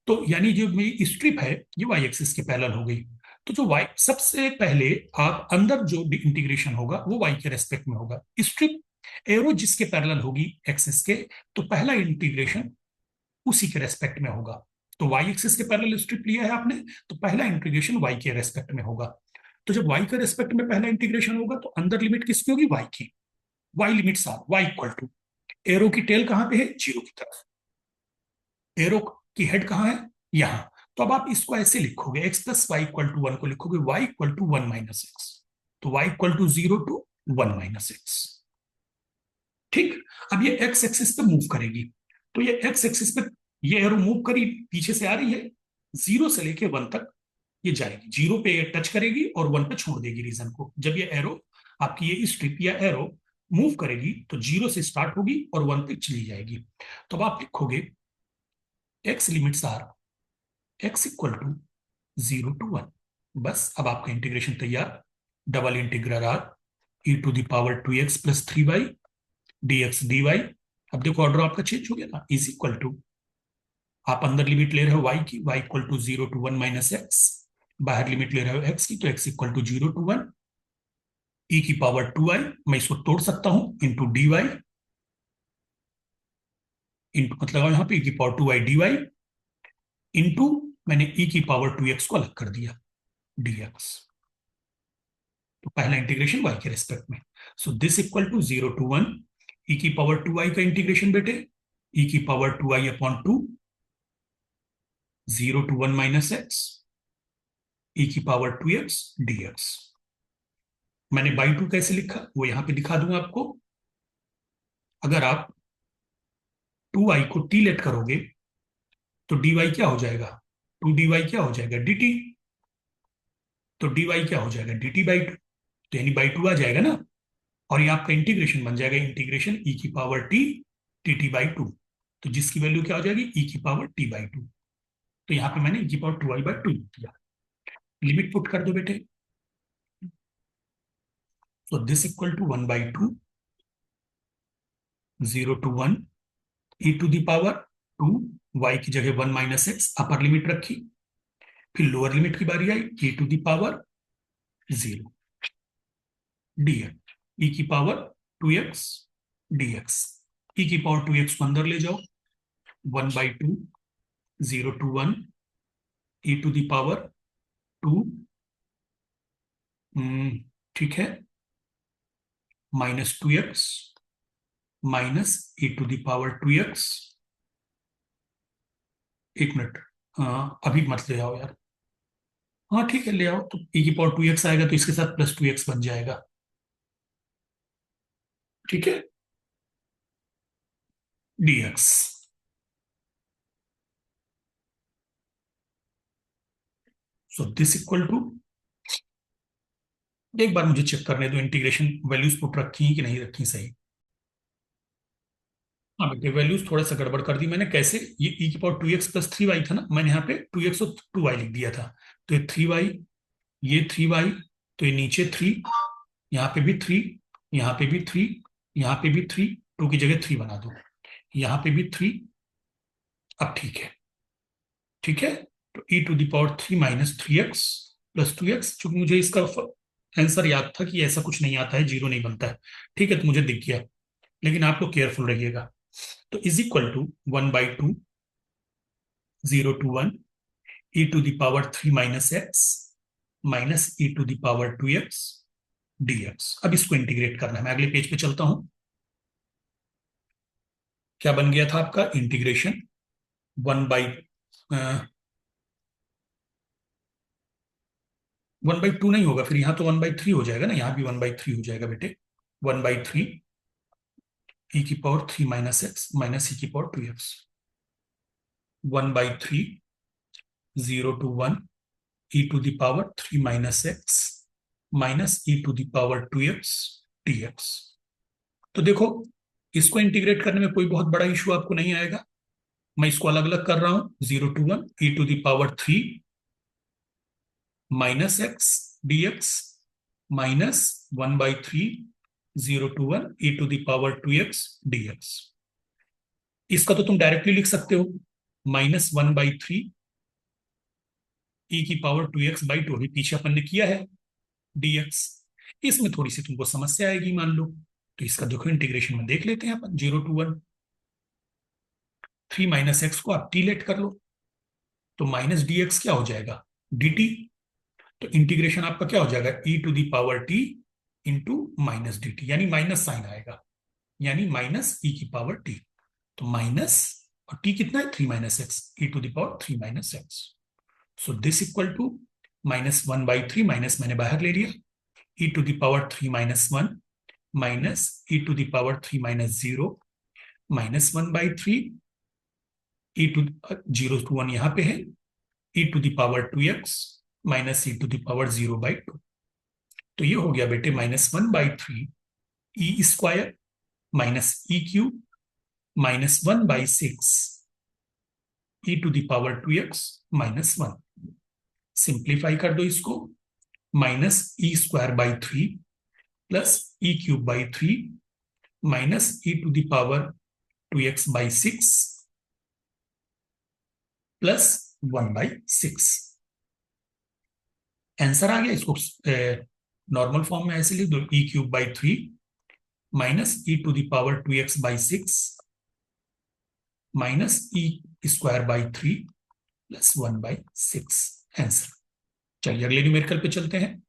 [SPEAKER 1] तो यानी जो मेरी स्ट्रिप है ये वाई एक्सिस के पैरेलल हो गई। तो जो वाई, सबसे पहले आप अंदर जो इंटीग्रेशन होगा वो वाई के रेस्पेक्ट में होगा। स्ट्रिप एरो जिसके पैरेलल होगी एक्सिस के, तो पहला इंटीग्रेशन उसी के रेस्पेक्ट में होगा। तो वाई एक्सिस के पैरेलल स्ट्रिप लिया है आपने, तो पहला इंटीग्रेशन वाई के रेस्पेक्ट में होगा। तो जब वाई के रेस्पेक्ट में पहला इंटीग्रेशन होगा तो अंदर लिमिट किसकी होगी, वाई की। Y limits are y equal to, arrow की टेल कहां पे है, 0 की तरफ, एरो की हेड कहां है, यहां। तो अब आप इसको ऐसे लिखोगे, x plus Y equal to 1 को लिखोगे y equal to 1 minus x, तो y equal to 0 to 1 minus x. ठीक। अब ये एक्स एक्सिस पे मूव करेगी, तो ये एक्स एक्सिस पे ये एरो मूव करी, पीछे से आ रही है, 0 से लेके 1 तक ये जाएगी, 0 पे ये टच करेगी और 1 पे छोड़ देगी रीजन को। जब ये एरो आपकी, ये स्ट्रिप या एरो मूव करेगी तो 0 से स्टार्ट होगी और 1 पे चली जाएगी। तो अब आप लिखोगे x limits are x equal to 0 to 1। बस अब आपका इंटीग्रेशन तैयार। Double integral r e to the power 2x plus 3y dx dy। अब देखो ऑर्डर आपका चेंज हो गया ना, इज इक्वल टू, आप अंदर लिमिट ले रहे हो y की, y equal to 0 to 1 minus x, बाहर लिमिट ले रहे हो x की, तो x equal to 0 to 1 e की पावर 2i, मैं इसको तोड़ सकता हूं, इंटू डी वाई, इंटू मतलब यहां पे e की पावर 2i dy, इंटू मैंने e की पावर 2x को अलग कर दिया, dx। तो पहला इंटीग्रेशन y के रेस्पेक्ट में, so this equal to 0 to 1 e की पावर 2i का इंटीग्रेशन बेटे, e की power 2i upon 2, 0 to 1 minus x, e की पावर 2x dx। मैंने बाई 2 कैसे लिखा वो यहां पे दिखा दूंगा आपको। अगर आप 2i को t लेट करोगे तो dy क्या हो जाएगा, 2dy क्या हो जाएगा dt, तो dy क्या हो जाएगा dt बाई 2, तो यानी बाई 2 आ जाएगा ना, और ये आपका इंटीग्रेशन बन जाएगा, इंटीग्रेशन e की पावर t dt बाई 2, तो जिसकी वैल्यू क्या हो जाएगी e की पावर t बाई 2। तो यहाँ पे मैंने e की पावर 2i बाई 2 किया, लिमिट पुट कर दो बेटे। तो this equal to 1 by 2, 0 to 1 e to the power 2, y की जगह 1 माइनस एक्स अपर लिमिट रखी, फिर लोअर लिमिट की बारी आई, e to the power 0 dx, e की पावर 2x dx, e की पावर 2x को अंदर ले जाओ, 1/2 0 to 1 e to the power 2, ठीक है, -2x minus e to the power 2x। एक मिनट, अभी मत ले आओ यार। हाँ ठीक है, ले आओ तो e की पावर 2x आएगा, तो इसके साथ +2x बन जाएगा। ठीक है, dx। So this equal to, एक बार मुझे चेक करने दो इंटीग्रेशन वैल्यूज पुट रखी हैं कि नहीं रखी सही। हाँ बेटे, वैल्यूज थोड़ा सा गड़बड़ कर दी मैंने। कैसे? ये e की पावर 2x + 3y था ना, मैंने यहाँ पे 2x और 2y लिख दिया था। तो ये 3y, ये 3y, तो ये नीचे 3, यहाँ पे भी 3, यहाँ पे भी 3, यहाँ पे भी 3, 2 की जगह 3 बना दो, यहाँ पे भी 3। अब ठीक है, ठीक है। तो e to the power 3 -3x + 2x, चूंकि मुझे इसका आंसर याद था कि ऐसा कुछ नहीं आता है, जीरो नहीं बनता है। ठीक है, तो मुझे दिख गया, लेकिन आप लोग केयरफुल रहिएगा। तो is equal to 1/2 0 to 1 e to the power 3 - x -e to the power 2x dx। अब इसको इंटीग्रेट करना है। मैं अगले पेज पे चलता हूं। क्या बन गया था आपका इंटीग्रेशन? 1/2 नहीं होगा, फिर यहां तो 1/3 हो जाएगा ना, यहां भी 1/3 हो जाएगा बेटे। 1/3 e की पावर 3 - x -e की power 2x। 1/3 0 to 1 e to the power 3 - x -e to the power 2x dx। तो देखो, इसको इंटीग्रेट करने में कोई बहुत बड़ा इशू आपको नहीं आएगा। मैं इसको अलग अलग कर रहा हूं। 0 to 1 e to the power 3 - x dx -1/3 0 to 1 e to the power 2x dx। इसका तो तुम डायरेक्टली लिख सकते हो, -1/3 e की पावर 2x/2, अभी पीछे अपन ने किया है, dx। इसमें थोड़ी सी तुमको समस्या आएगी मान लो, तो इसका देखो इंटीग्रेशन में देख लेते हैं अपन। 0 to 1 3 - x को आप टी लेट कर लो, तो -dx क्या हो जाएगा? dt। तो इंटीग्रेशन आपका क्या हो जाएगा? e to the power t into -dt, यानी माइनस साइन आएगा, यानी -e की पावर t। तो माइनस, और t कितना है? 3 - x, e to the power 3 - x। So this equal to -1/3, minus मैंने बाहर ले लिया, e to the power 3 - 1 -e to the power 3 - 0 -1/3 0 to 1 यहाँ पे है, e to the power 2x -e to the power 0/2। तो ये हो गया बेटे -1/3 e² -e³ -1/6 e to the power 2x - 1। Simplify कर दो इसको, -e²/3 +e³/3 -e to the power 2x/6 +1/6। Answer आ गया। इसको नॉर्मल फॉर्म में ऐसे लिख दो, e³/3 -e to the power 2x/6 -e²/3 +1/6। Answer. चलिए अगले न्यूमेरिकल पे चलते हैं।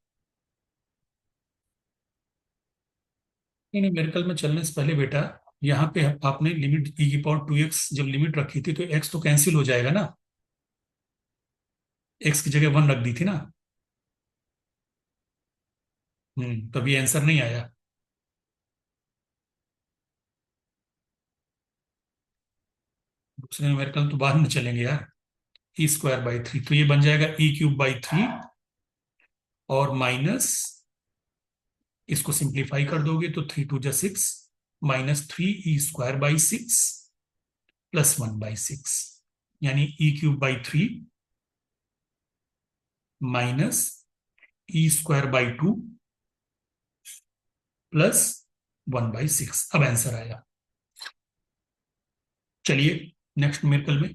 [SPEAKER 1] नहीं नहीं, न्यूमेरिकल में चलने से पहले बेटा, यहाँ पे आपने लिमिट e की पावर 2x जब लिमिट रखी थी, तो x तो कैंसिल हो जाएगा ना, x की जगह 1 रख दी थी ना। तभी आंसर नहीं आया। दूसरे न्यूमेरिकल तो बाद में चलेंगे यार। e²/3, तो ये बन जाएगा e³/3, और माइनस, इसको सिंप्लीफाई कर दोगे तो 3 × 2 = 6 -3e²/6 +1/6, यानी e³/3 -e²/2 +1/6। अब आंसर आया। चलिए नेक्स्ट न्यूमेरिकल में।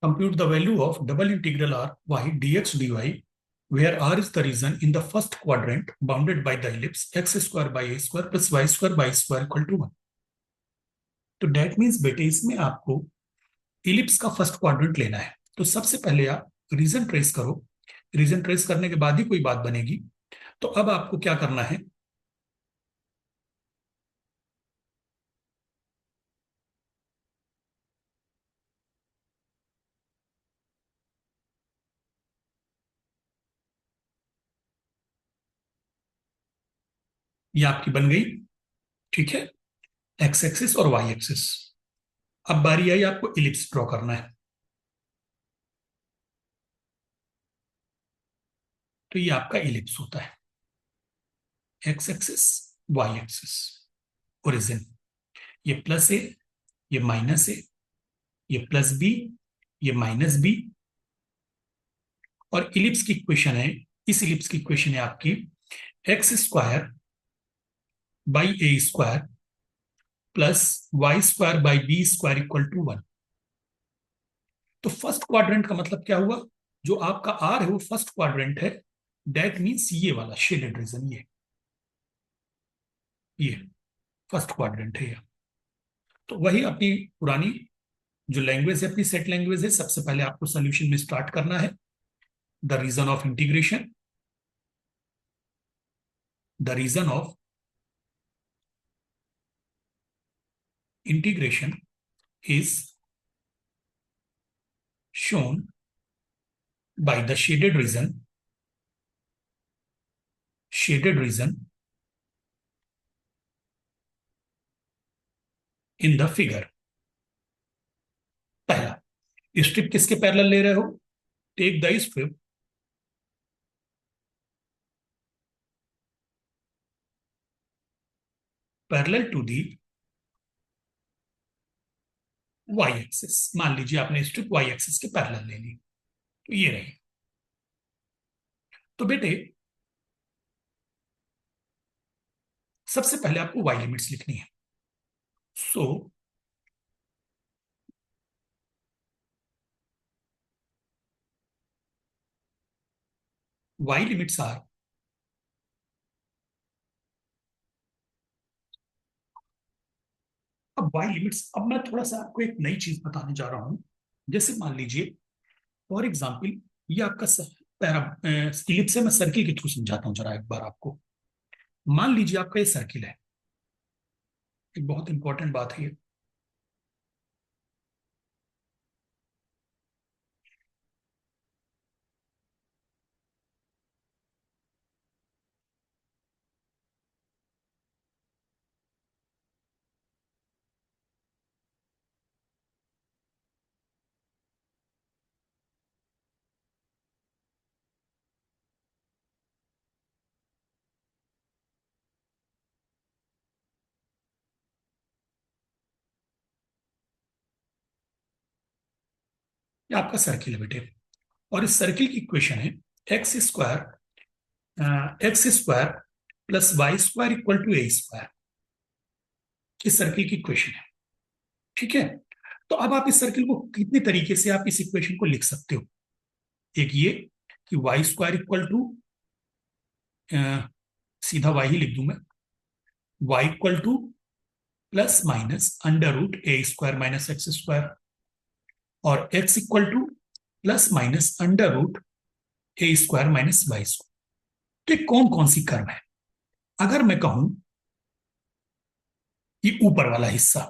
[SPEAKER 1] compute the value of double integral r y dx dy, where r is the region in the first quadrant bounded by the ellipse x square by a square plus y square by square equal to 1. तो that means बेटे इसमें आपको ellipse का first quadrant लेना है। तो सबसे पहले आप रीजन ट्रेस करो, रीजन ट्रेस करने के बाद ही कोई बात बनेगी। तो अब आपको क्या करना है, ये आपकी बन गई, ठीक है, एक्स एक्सिस और वाई एक्सिस। अब बारी आई आपको इलिप्स ड्रॉ करना है। तो ये आपका इलिप्स होता है, x axis y axis, origin, ये प्लस ए, ये माइनस ए, ये प्लस बी, ये माइनस बी, और इलिप्स की इक्वेशन है, इस इलिप्स की इक्वेशन है आपकी x square by a square plus y square by b square equal to 1। तो फर्स्ट क्वाड्रेंट का मतलब क्या हुआ, जो आपका आर है वो फर्स्ट क्वाड्रेंट है, दैट मीन्स ये वाला शेडेड रीजन, ये फर्स्ट क्वाड्रेंट है ये। तो वही अपनी पुरानी जो लैंग्वेज है, अपनी सेट लैंग्वेज है, सबसे पहले आपको सॉल्यूशन में स्टार्ट करना है। The region of integration, the region of integration is shown by the shaded region in the figure। पहला, स्ट्रिप किसके पैरेलल ले रहे हो, take the strip parallel to the y axis. मान लीजिए आपने स्ट्रिप वाई एक्सिस के पैरेलल ले ली, तो ये रही। तो बेटे सबसे पहले आपको वाई लिमिट्स लिखनी है। सो वाई लिमिट्स आर, अब वाई लिमिट्स, अब मैं थोड़ा सा आपको एक नई चीज बताने जा रहा हूं। जैसे मान लीजिए फॉर एग्जाम्पल, ये आपका पैरा इलिप्स है, मैं सर्किल के थ्रू समझाता हूं जरा एक बार आपको। मान लीजिए आपका ये सर्किल है, एक बहुत इंपॉर्टेंट बात है ये। ये आपका सर्किल है बेटे, और इस सर्किल की इक्वेशन है x square plus y square equal to a square. इस सर्किल की इक्वेशन है, ठीक है। तो अब आप इस सर्किल को कितने तरीके से आप इस इक्वेशन को लिख सकते हो। एक ये कि वाई स्क्वायर इक्वल टू, सीधा वाई ही लिख दूं मैं, y equal to plus minus under root a square minus x square, और x equal to plus minus under root a square minus y square. तो ये कौन कौन सी कर्व है, अगर मैं कहूं ये ऊपर वाला हिस्सा,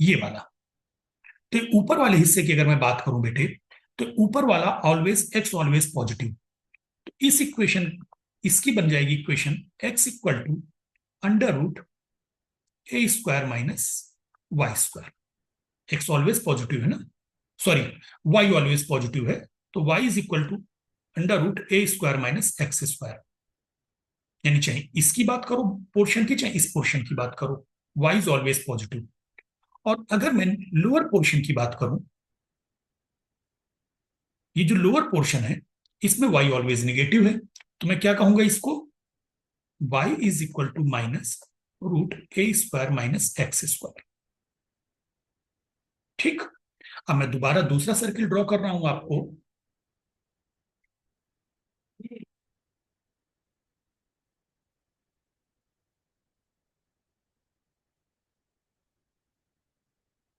[SPEAKER 1] ये वाला, तो ऊपर वाले हिस्से की अगर मैं बात करूं बेटे, तो ऊपर वाला ऑलवेज एक्स ऑलवेज पॉजिटिव। तो इस इक्वेशन, इसकी बन जाएगी equation x equal to under root a square minus y square. X always positive है ना, सॉरी, वाई ऑलवेज पॉजिटिव है, तो y is equal to under root a square minus x square. यानी चाहे इसकी बात करो पोर्शन की, चाहे इस पोर्शन की बात करो, वाई इज ऑलवेज पॉजिटिव। और अगर मैं लोअर पोर्शन की बात करूं, ये जो लोअर पोर्शन है इसमें वाई ऑलवेज निगेटिव है, तो मैं क्या कहूंगा इसको, y is equal to minus root a square minus x square. ठीक। अब मैं दोबारा दूसरा सर्किल ड्रॉ कर रहा हूं आपको।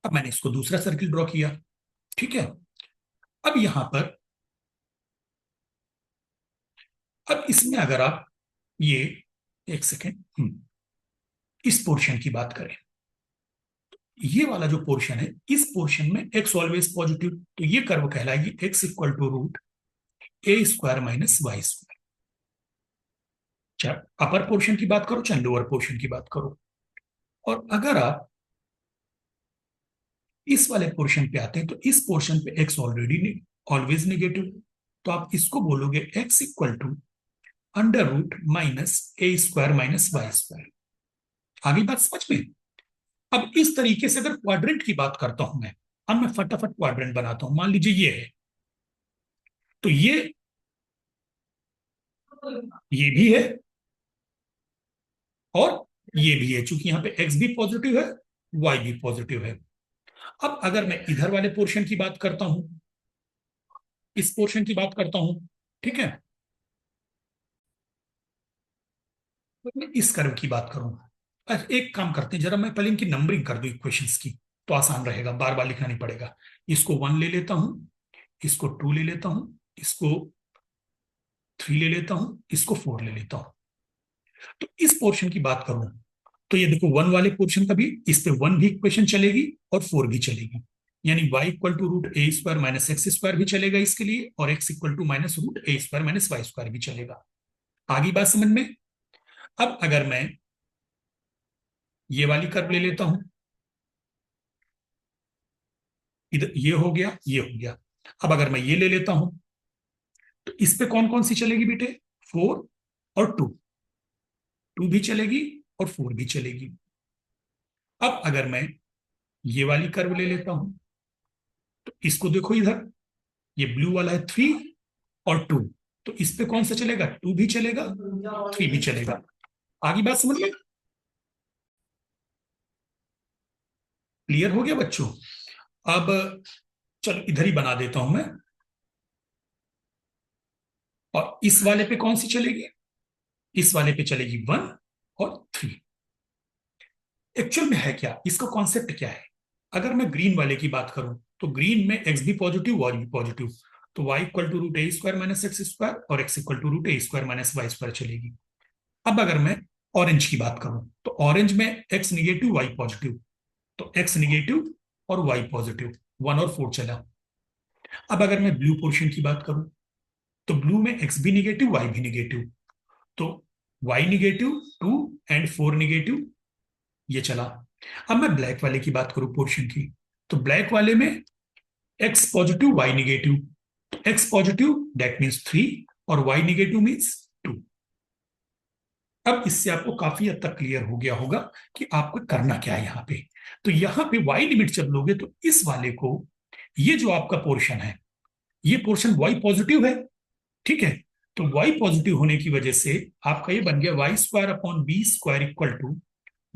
[SPEAKER 1] अब मैंने इसको दूसरा सर्किल ड्रॉ किया, ठीक है। अब यहां पर, अब इसमें अगर आप ये, एक सेकेंड, इस पोर्शन की बात करें, ये वाला जो पोर्शन है, इस पोर्शन में एक्स ऑलवेज पॉजिटिव, तो ये कर्व कहलाएगी x equal to root a square minus y square. चाहे अपर पोर्शन की बात करो चाहे लोअर पोर्शन की बात करो। और अगर आप इस वाले पोर्शन पे आते हैं, तो इस पोर्शन पे एक्स ऑलरेडी ऑलवेज नेगेटिव, तो आप इसको बोलोगे x equal to under root minus a square minus y square. आगे बात समझ में? अब इस तरीके से अगर क्वाड्रेंट की बात करता हूं मैं, अब मैं फटाफट क्वाड्रेंट बनाता हूं। मान लीजिए ये है, तो ये भी है और ये भी है, चूंकि यहां पे एक्स भी पॉजिटिव है, वाई भी पॉजिटिव है। अब अगर मैं इधर वाले पोर्शन की बात करता हूं, इस पोर्शन की बात करता हूं, ठीक है, तो मैं इस कर्व की बात करूं। अच्छा, एक काम करते हैं, जरा मैं पहले इनकी नंबरिंग कर दूं इक्वेशंस की, तो आसान रहेगा, बार बार लिखना नहीं पड़ेगा। इसको 1 ले लेता हूं, इसको 2 ले लेता हूं, इसको 3 ले लेता हूं, इसको 4 ले लेता हूं। तो इस पोर्शन की बात करूं, तो ये देखो 1 वाले पोर्शन का भी, इस पे 1 भी इक्वेशन चलेगी और 4 भी चलेगी। यानी y equal to root a square minus x square भी चलेगा इसके लिए, और x equal to minus root a square minus y square भी चलेगा। आगे बात समझ में? अब अगर मैं ये वाली कर्व ले लेता हूं, इधर ये हो गया, ये हो गया। अब अगर मैं ये ले लेता हूं, तो इस पे कौन कौन सी चलेगी बेटे? 4 और 2, 2 भी चलेगी और 4 भी चलेगी। अब अगर मैं ये वाली कर्व ले लेता हूं, तो इसको देखो इधर, ये ब्लू वाला है 3 और 2, तो इस पे कौन सा चलेगा? 2 भी चलेगा, 3 भी चलेगा। आगे बात समझ में? क्लियर हो गया बच्चों? अब चलो इधर ही बना देता हूं मैं। और इस वाले पे कौन सी चलेगी? इस वाले पे चलेगी 1 और 3। एक्चुअल में है क्या, इसका कॉन्सेप्ट क्या है? अगर मैं ग्रीन वाले की बात करूं, तो ग्रीन में एक्स भी पॉजिटिव, वाई भी पॉजिटिव, तो y equal to root a square minus x square और x equal to root a square minus y square चलेगी। अब अगर मैं ऑरेंज की बात करूं, तो ऑरेंज में एक्स निगेटिव वाई पॉजिटिव, तो एक्स निगेटिव और वाई पॉजिटिव, 1 और 4 चला। अब अगर मैं ब्लू पोर्शन की बात करूं, तो ब्लू में एक्स भी निगेटिव वाई भी निगेटिव, तो वाई निगेटिव 2 एंड 4 निगेटिव, ये चला। अब मैं ब्लैक वाले की बात करूं पोर्शन की, तो ब्लैक वाले में एक्स पॉजिटिव वाई निगेटिव, तो एक्स पॉजिटिव दैट मीन्स 3 और वाई निगेटिव मीन्स 2। अब इससे आपको काफी हद तक क्लियर हो गया होगा कि आपको करना क्या है यहाँ पे। तो यहाँ पे वाई लिमिट जब लोगे, तो इस वाले को, ये जो आपका पोर्शन है, ये पोर्शन वाई पॉजिटिव है, ठीक है। तो वाई पॉजिटिव होने की वजह से आपका ये बन गया y square upon b square equal to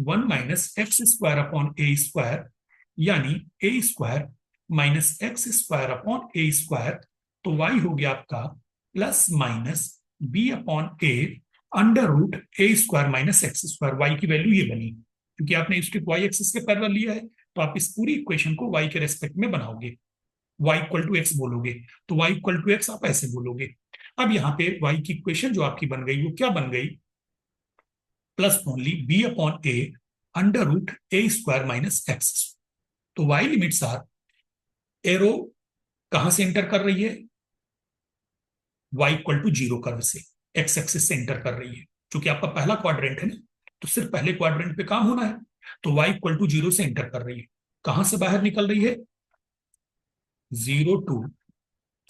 [SPEAKER 1] 1 minus x square upon a square, यानी a square minus x square upon a square. तो वाई हो गया आपका plus minus b upon a under root a square minus x square. Y की value ये बनी, क्योंकि आपने इसके वाई एक्सिस के पैरेलल लिया है, तो आप इस पूरी इक्वेशन को वाई के रेस्पेक्ट में बनाओगे, वाई इक्वल टू एक्स बोलोगे, तो वाई इक्वल टू एक्स आप ऐसे बोलोगे। अब यहाँ पे वाई की इक्वेशन जो आपकी बन गई, वो क्या बन गई? Plus only b upon a under root a square minus x. तो वाई लिमिट्स आर, एरो कहां से एंटर कर रही है? Y equal to zero curve से, एक्स एक्सिस से एंटर कर रही है, क्योंकि आपका पहला क्वाड्रेंट है ना, तो सिर्फ पहले क्वाड्रेंट पे काम होना है। तो वाई इक्वल टू जीरो से एंटर कर रही है, कहां से बाहर निकल रही है? 0 टू,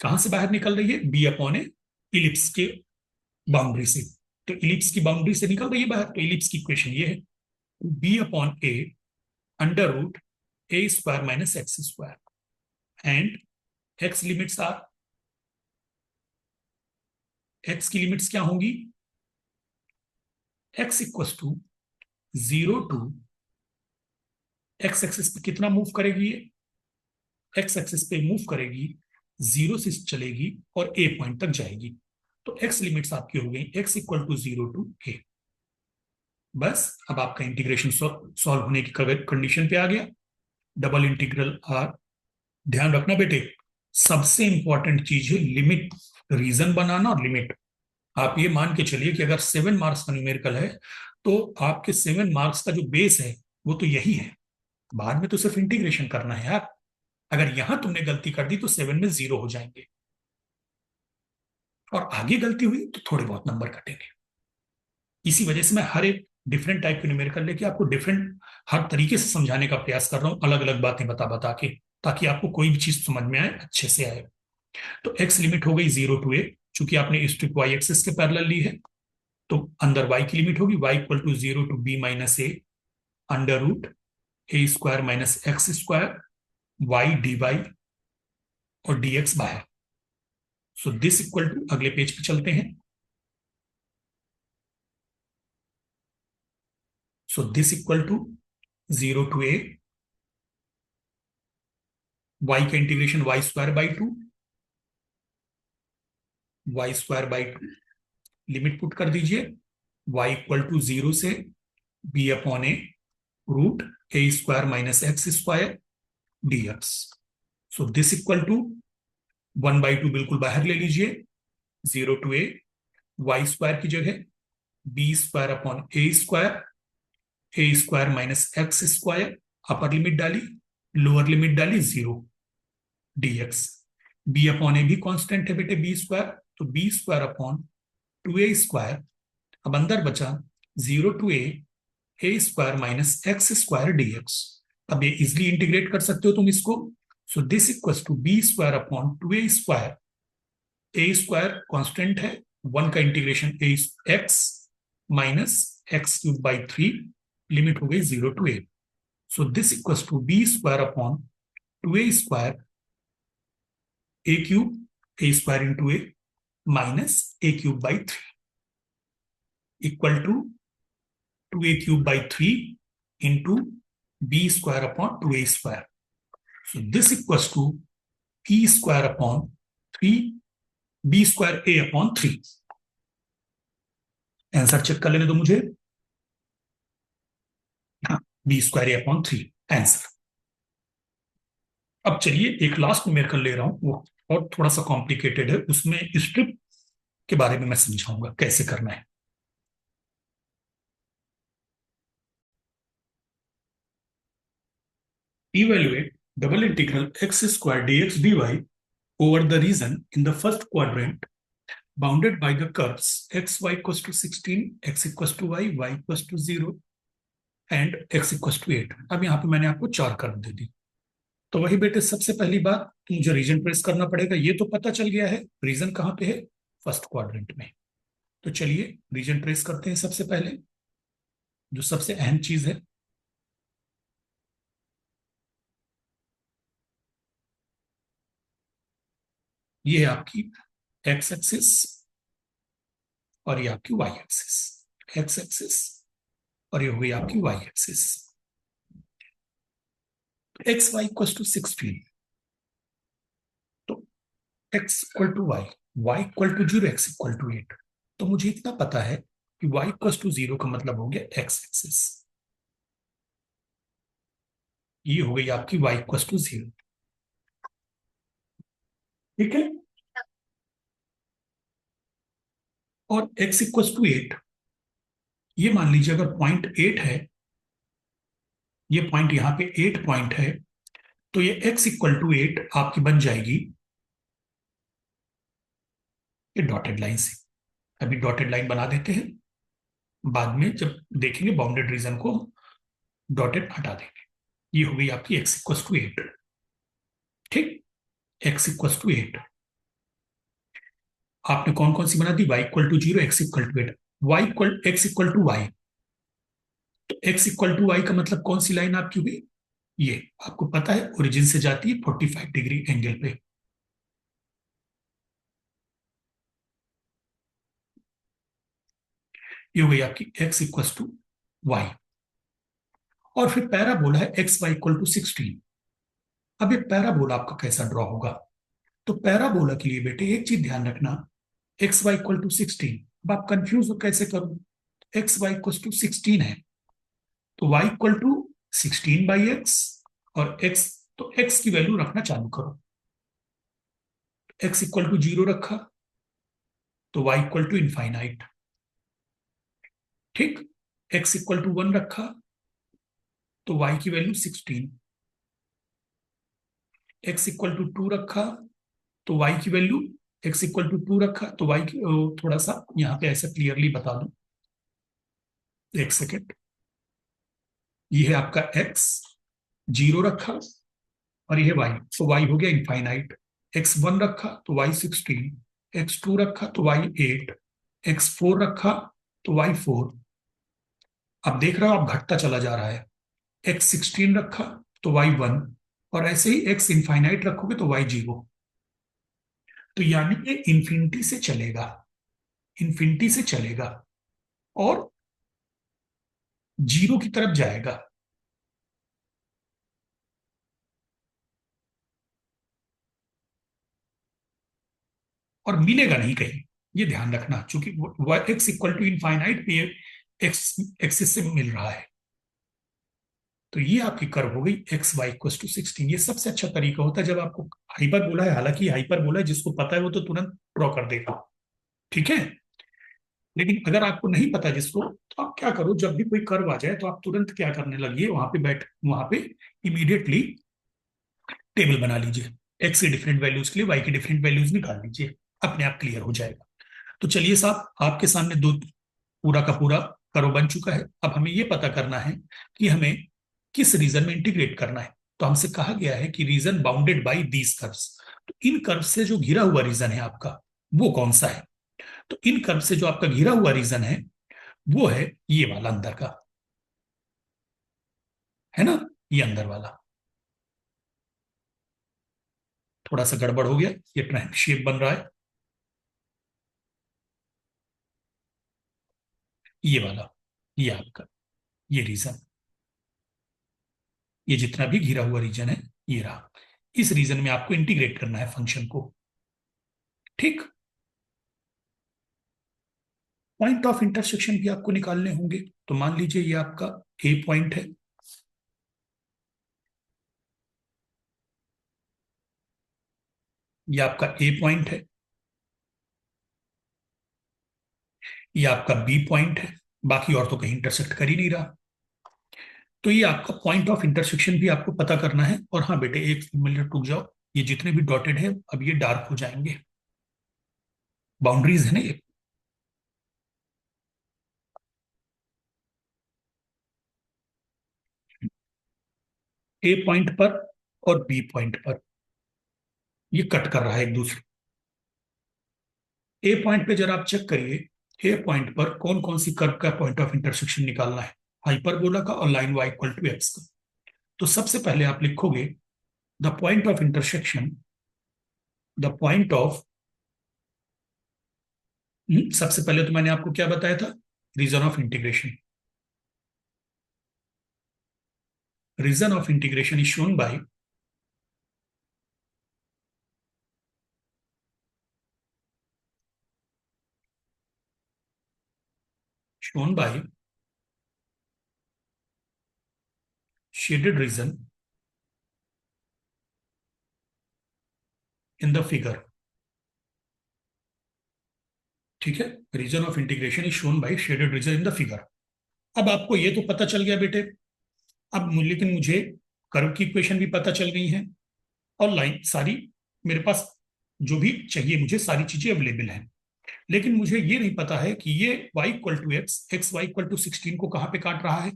[SPEAKER 1] कहां से बाहर निकल रही है? बी अपॉन ए, इलिप्स के बाउंड्री से। तो इलिप्स की बाउंड्री से निकल रही है बाहर, तो इलिप्स की इक्वेशन ये है, b upon a under root a square minus x square, and x limits are, x की लिमिट्स क्या होंगी? X equal to 0 to, x axis पे कितना मूव करेगी ये? एक्स एक्सिस पे मूव करेगी, जीरो से चलेगी और ए पॉइंट तक जाएगी। तो एक्स लिमिट्स आपकी हो गई x equal to 0 to a। बस अब आपका इंटीग्रेशन सॉल्व होने की कंडीशन पे आ गया। डबल इंटीग्रल आर, ध्यान रखना बेटे, सबसे इंपॉर्टेंट चीज है लिमिट, रीजन बनाना और लिमिट। आप ये मान के चलिए कि अगर 7 मार्क्स का न्यूमेरिकल है तो आपके 7 मार्क्स का जो बेस है वो तो यही है, बाद में तो सिर्फ इंटीग्रेशन करना है यार। अगर यहां तुमने गलती कर दी तो 7 में 0 हो जाएंगे, और आगे गलती हुई तो थोड़े बहुत नंबर कटेंगे। इसी वजह से मैं हर एक डिफरेंट टाइप के न्यूमेरिकल लेके आपको डिफरेंट हर तरीके से समझाने का प्रयास कर रहा हूँ, अलग अलग बातें बता बता के, ताकि आपको कोई भी चीज समझ में आए, अच्छे से आए। तो एक्स लिमिट हो गई 0 to a, चूंकि आपने स्ट्रिप वाई एक्सिस के पैरेलल ली है, तो अंदर y की लिमिट होगी y equal to 0 to b - a under root a square minus x square y D y और dx बाहर। सो दिस इक्वल टू, अगले पेज पे चलते हैं। So this equal to 0 to a, y का integration y² by 2 limit put कर दीजिए, y equal to 0 से b upon a root a square minus x square dx। So this equal to 1/2 बिल्कुल बाहर ले लीजिए, 0 to a, वाई स्क्वायर की जगह b square upon a square minus x square, upper limit डाली, lower limit डाली 0 dx। B upon ए भी constant है बेटे, बी स्क्वायर, तो b square upon 2a square. अब अंदर बचा 0 to a square minus x square dx। अब ये इजिली इंटीग्रेट कर सकते हो तुम इसको। So this equals to b square upon 2a square, a square constant है, वन का integration a x minus x³ by 3, limit हो गई 0 to a। So this equals to b square upon 2a square a square into a minus a³ by 3 equal to 2a³ by 3 into b square upon 2a square. So this equals to e square upon 3 b square A upon 3। Answer check कर लेने दो मुझे। हाँ, B square ए upon 3 answer. अब चलिए एक last numerical ले रहा हूं, वो और थोड़ा सा कॉम्प्लिकेटेड है, उसमें स्ट्रिप के बारे में मैं समझाऊंगा कैसे करना है। Evaluate double integral x square dx dy over the region in the first quadrant bounded by the curves xy equals to 16, x equals to y equals to 0 and x equals to 8। अब यहाँ पे मैंने आपको 4 curve दे दी। तो वही बेटे, सबसे पहली बात तो मुझे रीजन ट्रेस करना पड़ेगा, ये तो पता चल गया है रीजन कहाँ पे है, फर्स्ट क्वाड्रेंट में। तो चलिए रीजन ट्रेस करते हैं। सबसे पहले जो सबसे अहम चीज है, ये है आपकी एक्स एक्सिस और ये आपकी वाई एक्सिस। एक्स एक्सिस और ये हो गई आपकी y axis. X Y equal to 16, तो x equal to y equal to 0, x equal to 8। तो मुझे इतना पता है कि वाई इक्वल टू 0 का मतलब हो गया एक्स एक्सिस, ये हो गई आपकी वाई इक्वल टू 0। ठीक है, और एक्स इक्वल टू 8, ये मान लीजिए अगर पॉइंट 8 है, ये पॉइंट यहाँ पे 8 पॉइंट है, तो ये x इक्वल टू 8 आपकी बन जाएगी ये डॉटेड लाइन से। अभी डॉटेड लाइन बना देते हैं, बाद में जब देखेंगे बाउंडेड रीजन को डॉटेड हटा देंगे। ये हो गई आपकी x इक्वल टू 8। ठीक, x इक्वल टू 8 आपने कौन कौन सी बना दी, y equal to 0, x equal to 8, x equal to y। तो x इक्वल टू y का मतलब कौन सी लाइन आपकी हुई, ये आपको पता है ओरिजिन से जाती है 45 डिग्री एंगल पे। ये हो गई आपकी x इक्वल टू y। और फिर पैराबोला है एक्स वाई इक्वल टू 16। अब ये पैराबोला आपका कैसा ड्रॉ होगा? तो पैराबोला के लिए बेटे एक चीज ध्यान रखना, एक्स वाई इक्वल टू 16। अब आप कंफ्यूज हो कैसे करूं? एक्स वाई इक्वल टू 16 है, तो y इक्वल टू 16/x, और x, तो x की वैल्यू रखना चालू करो। x इक्वल टू 0 रखा तो y इक्वल टू इनफाइनाइट। ठीक, x इक्वल टू 1 रखा तो y की वैल्यू 16। x इक्वल टू 2 रखा तो y की वैल्यू, x इक्वल टू 2 रखा तो y की, थोड़ा सा यहाँ पे ऐसा क्लियरली बता दूं, एक सेकेंड। ये है आपका x, 0 रखा, और ये है y, तो y हो गया इनफाइनाइट। x1 रखा तो y 16, x2 रखा तो y 8, x4 रखा तो y 4। अब देख रहे हो आप घटता चला जा रहा है। x16 रखा तो y 1, और ऐसे ही x इनफाइनाइट रखोगे तो y 0। तो यानी ये इन्फिनिटी से चलेगा, इन्फिनिटी से चलेगा और जीरो की तरफ जाएगा। और मिलेगा नहीं कहीं, ये ध्यान रखना, चूंकि एक्स इक्वल टू इनफाइनाइट पे एक्स एक्सिस से मिल रहा है। तो ये आपकी कर्व हो गई एक्स वाई इक्वल टू 16। ये सबसे अच्छा तरीका होता है जब आपको हाइपर बोला है, हालांकि हाइपर बोला है जिसको पता है वो तो तुरंत ड्रॉ कर देगा, ठीक है। लेकिन अगर आपको नहीं पता जिसको, तो आप क्या करो, जब भी कोई कर्व आ जाए तो आप तुरंत क्या करने लगिए, वहां पे इमीडिएटली टेबल बना लीजिए, एक्स की डिफरेंट वैल्यूज के लिए वाई की डिफरेंट वैल्यूज निकाल लीजिए, अपने आप क्लियर हो जाएगा। तो चलिए साहब, आपके सामने दो पूरा का पूरा कर्व बन चुका है। अब हमें यह पता करना है कि हमें किस रीजन में इंटीग्रेट करना है। तो हमसे कहा गया है कि reason bounded by these curves. तो इन कर्व से जो घिरा हुआ रीजन है आपका, वो कौन सा है? तो इन कर्व से जो आपका घिरा हुआ रीजन है वो है ये वाला अंदर का, है ना, ये अंदर वाला। थोड़ा सा गड़बड़ हो गया, ये ट्रायंगल शेप बन रहा है, ये वाला, ये आपका, ये रीजन, ये जितना भी घिरा हुआ रीजन है ये रहा। इस रीजन में आपको इंटीग्रेट करना है फंक्शन को। ठीक, पॉइंट ऑफ इंटरसेक्शन भी आपको निकालने होंगे। तो मान लीजिए ये आपका ए पॉइंट है, ये आपका ए पॉइंट है, ये आपका बी पॉइंट है, बाकी और तो कहीं इंटरसेक्ट कर ही नहीं रहा। तो ये आपका पॉइंट ऑफ इंटरसेक्शन भी आपको पता करना है। और हाँ बेटे, एक मिनट रुक जाओ, ये जितने भी डॉटेड है अब ये डार्क हो जाएंगे, बाउंड्रीज है ना ये। ए पॉइंट पर और बी पॉइंट पर ये कट कर रहा है एक दूसरे। ए पॉइंट पे जरा आप चेक करिए, ए पॉइंट पर कौन कौन सी कर्व का पॉइंट ऑफ इंटरसेक्शन निकालना है, हाइपरबोला का और line y equal to x का। तो सबसे पहले आप लिखोगे the point of intersection, the point of, सबसे पहले तो मैंने आपको क्या बताया था, region of integration. Region of integration is shown by, shown by shaded region in the figure। ठीक है, region of integration is shown by shaded region in the figure. अब आपको ये तो पता चल गया बेटे। लेकिन मुझे कर्व की इक्वेशन भी पता चल गई है, और लाइन सारी मेरे पास, जो भी चाहिए मुझे सारी चीजें अवेलेबल हैं। लेकिन मुझे ये नहीं पता है कि ये y equal to x, x Y equal to 16 को कहाँ पे काट रहा है,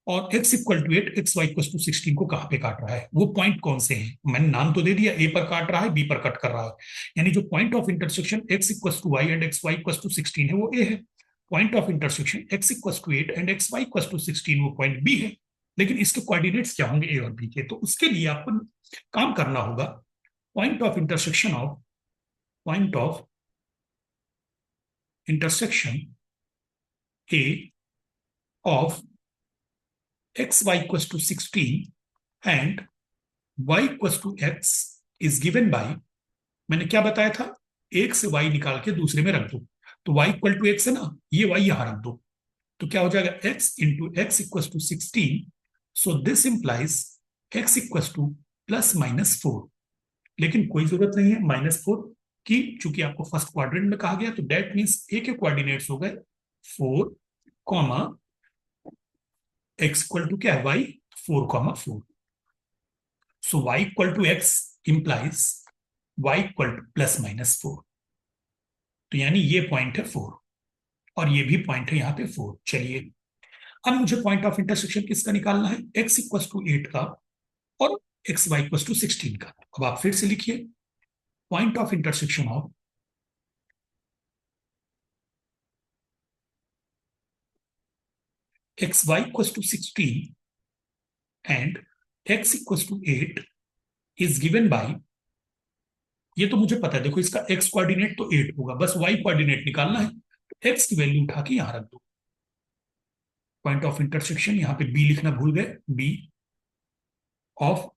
[SPEAKER 1] और x equal to 8, x Y equal to 16 को कहाँ पे काट रहा है, वो पॉइंट कौन से हैं। मैंने नाम तो दे दिया, ए पर काट रहा है, बी पर कट कर रहा है। यानी जो point of intersection x equal to Y and X Y equal to 16 है वो ए है। Point of intersection x equal to 8 and X Y equal to 16 वो पॉइंट बी है। लेकिन इसके कोऑर्डिनेट्स क्या होंगे ए और बी के, तो उसके लिए आपको काम करना होगा। Point of intersection of, point of intersection A of x Y equal to 16 and y equal to x is given by, मैंने क्या बताया था, एक से y निकाल के दूसरे में रख दो, तो y इक्वल टू एक्स है ना, ये y यहां रख दो, तो क्या हो जाएगा, x into x equal to 16, so this implies x equal to plus minus 4। लेकिन कोई जरूरत नहीं है -4 की, चूंकि आपको फर्स्ट क्वाड्रेंट में कहा गया, तो डेट मीन्स ए के कोऑर्डिनेट्स हो गए 4 कॉमा एक्स इक्वल टू क्या है y, 4 comma 4, so y equal to x implies y equal to plus minus 4, तो यानी ये पॉइंट है 4 और ये भी पॉइंट है यहाँ पे 4। चलिए अब मुझे पॉइंट ऑफ इंटरसेक्शन किसका निकालना है, x इक्वल टू 8 का और एक्स वाई इक्वल टू 16 का। अब आप फिर से लिखिए, point of intersection of x Y equal to 16 and x equal to 8 is given by, ये तो मुझे पता है, देखो इसका x कोऑर्डिनेट तो 8 होगा, बस y कोऑर्डिनेट निकालना है, तो x की वैल्यू उठा के यहां रख दो। पॉइंट ऑफ इंटरसेक्शन यहाँ पे b लिखना भूल गए, b of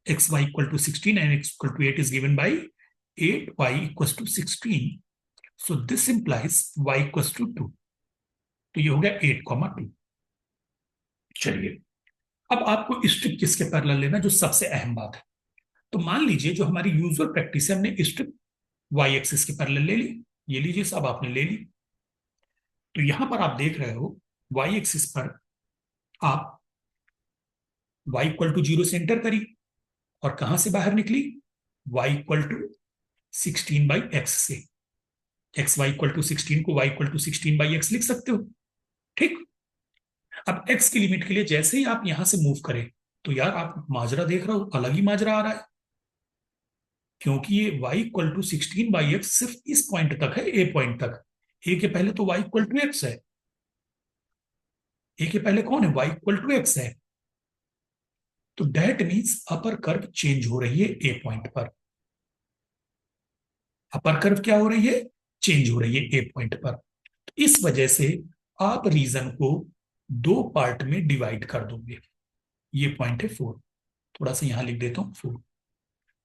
[SPEAKER 1] x Y equal to 16 and x equal to 8 is given by 8y equal to 16, so this implies y equal to 2, तो ये हो गया 8,2। चलिए अब आपको स्ट्रिप किसके पैरेलल लेना, जो सबसे अहम बात है। तो मान लीजिए जो हमारी यूजुअल प्रैक्टिस है, हमने स्ट्रिप वाई एक्सिस के पैरेलल ले ली, ये लीजिए सब आपने ले ली। तो यहां पर आप देख रहे हो वाई एक्सिस पर आप वाई इक्वल टू 0 से एंटर करी और कहां से बाहर निकली, वाई इक्वल टू 16/x से। एक्स वाई इक्वल टू 16 को वाई इक्वल टू 16/x लिख सकते हो, ठीक। अब x की लिमिट के लिए जैसे ही आप यहां से मूव करें, तो यार आप माजरा देख रहे हो, अलग ही माजरा आ रहा है, क्योंकि ये y इक्वल टू 16/x सिर्फ इस पॉइंट तक है, ए पॉइंट तक। ए के पहले तो y इक्वल टू एक्स है, ए के पहले कौन है, y इक्वल टू एक्स है, तो that means upper curve change हो रही है ए पॉइंट पर। अपर कर्व क्या हो रही है, चेंज हो रही है ए पॉइंट पर। तो इस वजह से आप रीजन को दो पार्ट में डिवाइड कर दोगे, ये पॉइंट है 4, थोड़ा सा यहां लिख देता हूं 4।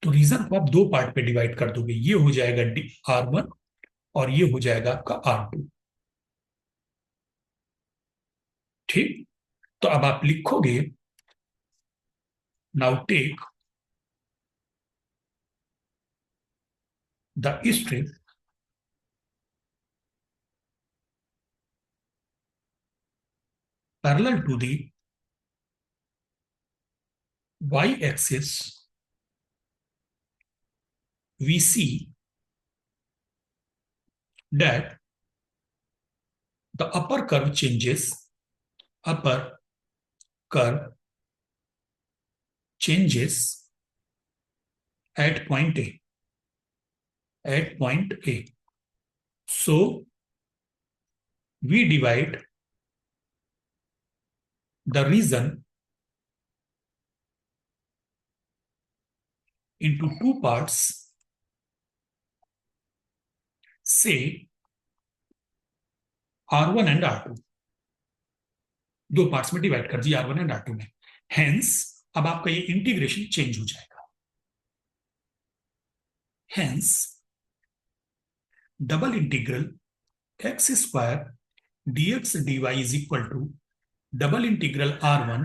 [SPEAKER 1] तो रीजन को आप दो पार्ट पे डिवाइड कर दोगे, ये हो जाएगा R1 और ये हो जाएगा आपका R2, ठीक। तो अब आप लिखोगे, now take the strip parallel to the y axis, we see that the upper curve changes, upper curve changes at point A, at point A. So we divide the region into two parts, say R1 and R2, दो parts में divide कर दिया R1 and R2 में। Hence अब आपका ये integration change हो जाएगा, hence double integral x square dx dy is equal to double integral R1,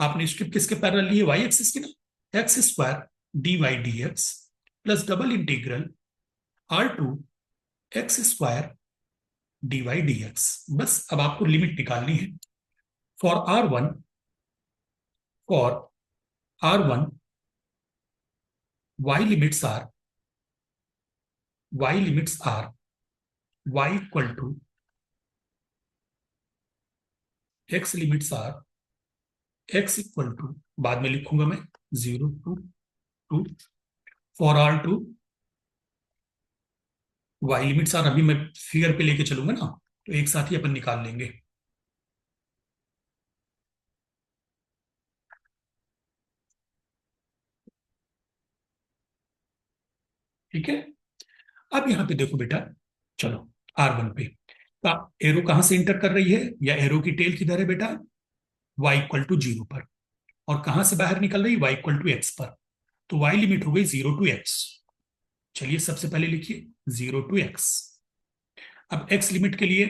[SPEAKER 1] आपने स्ट्रिप किसके पैरेलल ली है, y एक्सिस की ना, x square dy dx plus double integral R2 x square dy dx। बस अब आपको लिमिट निकालनी है for R1, for R1 y limits are, y limits are y equal to, x limits are x equal to, बाद में लिखूंगा मैं 0 to 2, for R2 y limits are, अभी मैं फिगर पे लेके चलूंगा ना, तो एक साथ ही अपन निकाल लेंगे। ठीक है, अब यहां पे देखो बेटा, चलो R1 पे एरो कहां से इंटर कर रही है, या एरो की टेल किधर है बेटा, y इक्वल टू 0 पर। और कहां से बाहर निकल रही है, y इक्वल टू एक्स पर। तो y लिमिट हो गई 0 to x। चलिए सबसे पहले लिखिए 0 to x। अब x लिमिट के लिए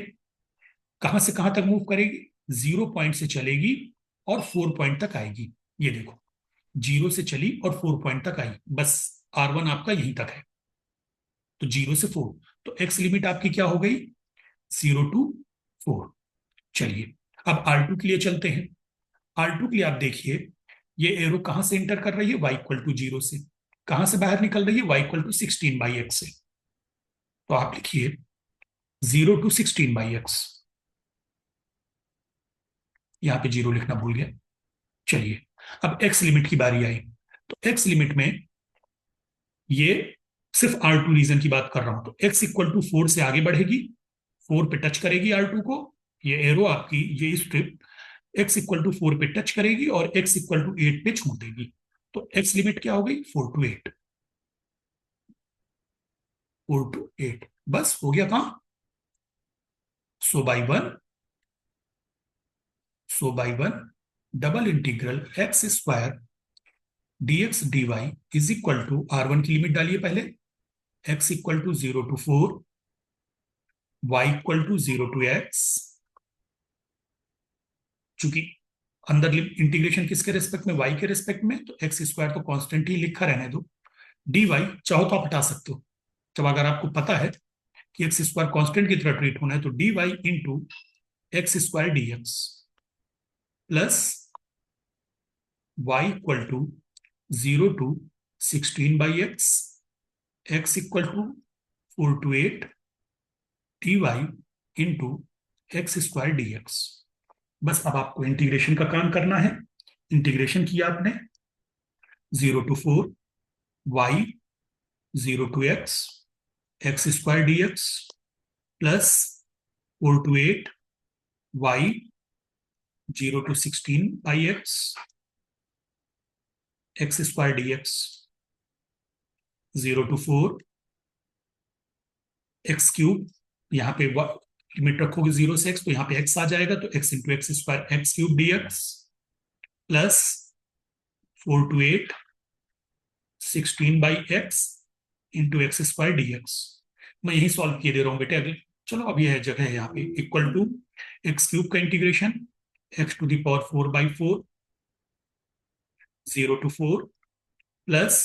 [SPEAKER 1] कहां से कहां तक मूव करेगी, 0 पॉइंट से चलेगी और 4 पॉइंट तक आएगी। ये देखो, 0 से चली और 4 पॉइंट तक आई, बस R1 आपका यहीं तक है। तो 0 से 4, तो x लिमिट आपकी क्या हो गई, 0 to 4। चलिए अब R2 के लिए चलते हैं। R2 के लिए आप देखिए, ये एरो कहां से इंटर कर रही है, y इक्वल टू 0 से। कहां से बाहर निकल रही है, y इक्वल टू 16/x से। तो आप लिखिए 0 to 16/x। यहां पे 0 लिखना भूल गया। चलिए अब x लिमिट की बारी आई। तो x लिमिट में ये सिर्फ R2 रीजन की बात कर रहा हूं, तो x इक्वल टू 4 से आगे बढ़ेगी, 4 पे टच करेगी R2 को। ये एरो आपकी, ये स्ट्रिप x इक्वल टू 4 पे टच करेगी और x इक्वल टू 8 पे छोड़ देगी। तो x लिमिट क्या हो गई, 4 to 8। 4 to 8 बस हो गया काम। So by one double integral x square dx dy is equal to R1 की लिमिट डालिए पहले, x equal to 0 to 4, y equal to 0 to x। चूंकि अंदर इंटीग्रेशन किसके रेस्पेक्ट में, y के रेस्पेक्ट में, तो एक्स स्क्वायर तो कांस्टेंट ही लिखा रहने दो। dy चाहो तो आप हटा सकते हो। जब अगर आपको पता है कि एक्स स्क्वायर कांस्टेंट की तरह ट्रीट होना है, तो dy into x square dx plus y equal to 0 to 16/x, x equal to 4 to 8 dy into x square dx। बस अब आपको इंटीग्रेशन का काम करना है। इंटीग्रेशन किया आपने, 0 to 4 y 0 to x x square dx plus 4 to 8 y 0 to 16/x x square dx 0 to 4 x cube. यहाँ पे लिमिट रखोगे 0 से x, तो यहाँ पे x आ जाएगा, तो x into x square x cube dx plus 4 to 8 16/x into x square dx। मैं यही सॉल्व किए दे रहा हूँ बेटे अगले। चलो अब यह जगह है यहाँ पे, इक्वल टू एक्स क्यूब का इंटीग्रेशन x⁴/4 0 to 4 प्लस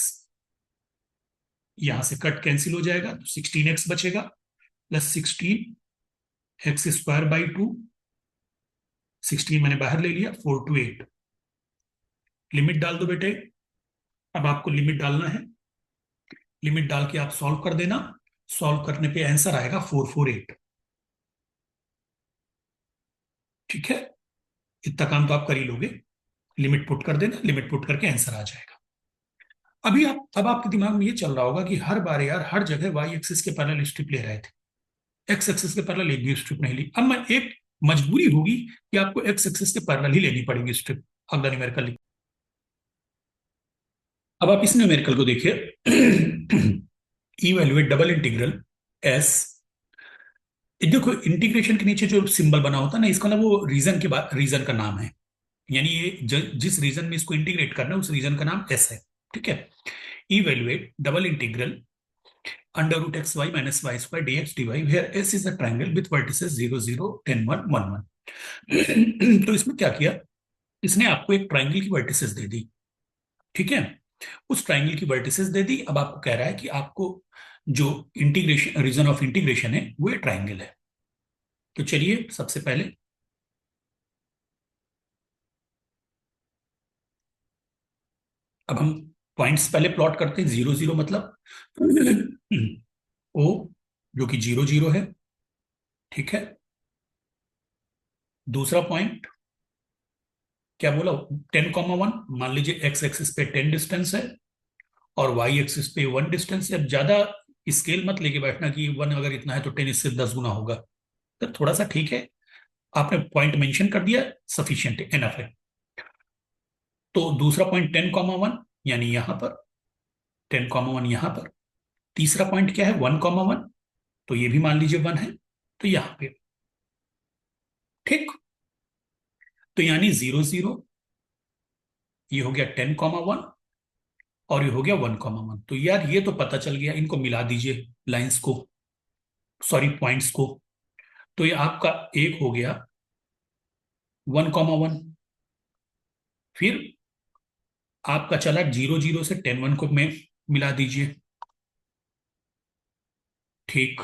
[SPEAKER 1] यहां से कट कैंसिल हो जाएगा, तो 16x बचेगा प्लस 16 x² 16 मैंने बाहर ले लिया, 4 to 8। लिमिट डाल दो बेटे। अब आपको लिमिट डालना है, लिमिट डाल के आप सॉल्व कर देना। सॉल्व करने पे आंसर आएगा 448। ठीक है, इतना काम तो आप कर ही लोगे। लिमिट पुट कर देना, लिमिट पुट करके आंसर आ जाएगा। अभी आप, अब आपके दिमाग में ये चल रहा होगा कि हर बार यार हर जगह वाई एक्सिस के पैरेलल स्ट्रिप ले रहे थे, एक्स एक्सिस के पैरेलल एक भी स्ट्रिप नहीं ली। अब मैं एक मजबूरी होगी कि आपको एक्स एक्सिस के पैरेलल ही लेनी पड़ेगी स्ट्रिप। अगला न्यूमेरिकल, अब आप इस न्यूमेरिकल को देखिए। Evaluate double integral S. देखो इंटीग्रेशन के नीचे जो सिंबल बना होता है ना, इसका ना वो रीजन के बाद, रीजन का नाम है। यानी ये जिस रीजन में इसको इंटीग्रेट करना है उस रीजन का नाम एस है। ठीक है, evaluate double integral √xy - y² dx dy where s is a triangle with vertices 0 0 10 1 1 1। तो इसमें क्या किया, इसने आपको एक ट्राइंगल की वर्टिसेस दे दी। ठीक है, उस ट्राइंगल की वर्टिसेस दे दी। अब आपको कह रहा है कि आपको जो इंटीग्रेशन, रीजन ऑफ इंटीग्रेशन है वो ये ट्राइंगल है। तो चलिए सबसे पहले अब हम पॉइंट्स पहले प्लॉट करते हैं। 0 0 मतलब ओ, जो कि 0 0 है। ठीक है, दूसरा पॉइंट क्या बोला, 10,1। मान लीजिए एक्स एक्सिस पे 10 डिस्टेंस है और वाई एक्सिस पे 1 डिस्टेंस है। अब ज्यादा स्केल मत लेके बैठना कि 1 अगर इतना है तो 10 इससे 10 गुना होगा। तो थोड़ा सा ठीक है, आपने पॉइंट मेंशन कर दिया, सफिशियंट है, एनफ है। तो दूसरा पॉइंट 10,1 यानी यहां पर, 10,1 यहां पर। तीसरा पॉइंट क्या है, 1,1, तो ये भी मान लीजिए 1 है, तो यहां पे। ठीक, तो यानी 0 0 ये हो गया 10,1 और ये हो गया 1,1। तो यार ये तो पता चल गया, इनको मिला दीजिए लाइंस को, सॉरी पॉइंट्स को। तो ये आपका एक हो गया 1,1। फिर आपका चला 0,0 से 10,1 को में मिला दीजिए, ठीक।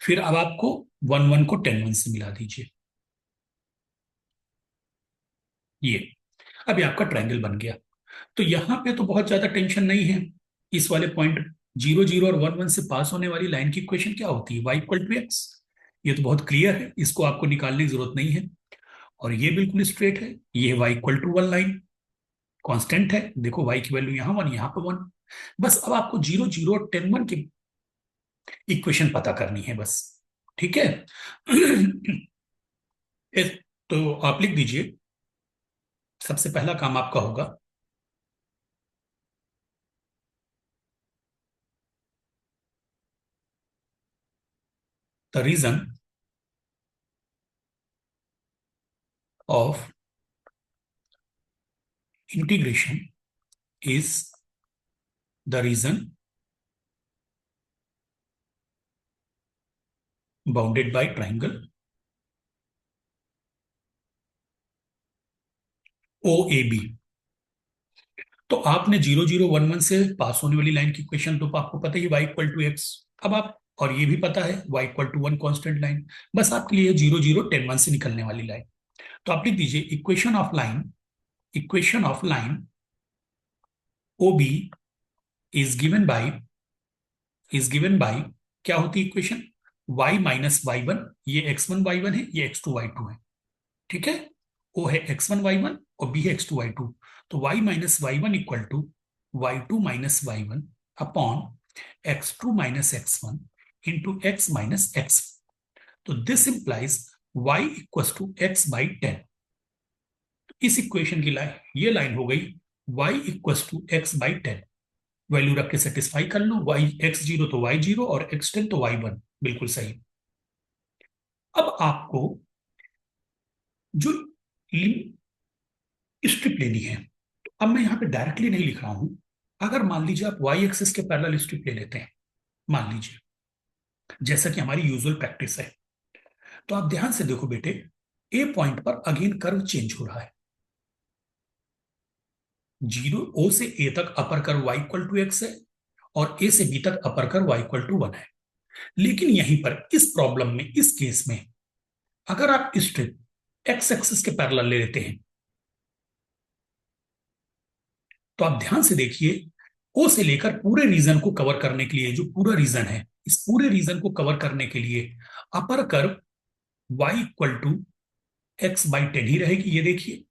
[SPEAKER 1] फिर अब आपको 1,1 को 10,1 से मिला दीजिए, ये अभी आपका ट्रायंगल बन गया। तो यहां पे तो बहुत ज्यादा टेंशन नहीं है इस वाले पॉइंट 0,0 और 1,1 से पास होने वाली लाइन की इक्वेशन क्या होती है, y इक्वल टू एक्स। ये तो बहुत क्लियर है, इसको आपको निकालने की जरूरत नहीं है। और ये बिल्कुल स्ट्रेट है, ये y equal to 1 line constant है, देखो y की वैल्यू यहाँ 1 यहाँ पे 1। बस अब आपको 0,0 और 10,1 की इक्वेशन पता करनी है बस, ठीक है। तो आप लिख दीजिए, सबसे पहला काम आपका होगा the region of integration is the region bounded by triangle O A B. तो आपने 0,0, 1,1 से पास होने वाली लाइन की इक्वेशन तो आपको पता ही, y इक्वल टू एक्स। अब आप और ये भी पता है y equal to 1 constant line. बस आपके लिए 0,0, 10,1 से निकलने वाली लाइन। तो आप लिख दीजिए equation of line O B is given by क्या होती है equation, y minus y one, ये x1 y1 है, ये x2 y2 है, ठीक है। ओ है x1 y1 और बी है x2 y2। तो y minus y one equal to y2 minus y1 upon x2 minus x1 into x minus x। तो this implies y equal to x/10। इस इक्वेशन की लाइन, ये लाइन हो गई y equal to x/10। Value रख के satisfy कर लो, y x0 तो y0 और x10 तो y1, बिल्कुल सही। अब आपको जो स्ट्रिप लेनी है, तो अब मैं यहां पे डायरेक्टली नहीं लिख रहा हूं। अगर मान लीजिए आप y एक्सिस के पैरेलल स्ट्रिप ले लेते हैं, मान लीजिए जैसा कि हमारी यूजुअल प्रैक्टिस है, तो आप ध्यान से देखो बेटे, ए पॉइंट पर अगेन कर्व चेंज हो रहा है। 0 से ए तक upper curve y equal to x है और ए से बी तक upper curve y equal to 1 है। लेकिन यहीं पर इस प्रॉब्लम में, इस केस में, अगर आप स्ट्रिप एक्स एक्सिस के पैरेलल ले लेते हैं, तो आप ध्यान से देखिए, ओ से लेकर पूरे रीजन को कवर करने के लिए, जो पूरा रीजन है, इस पूरे रीजन को कवर करने के लिए upper curve y equal to x/10 ही रहेगी, ये देखिए,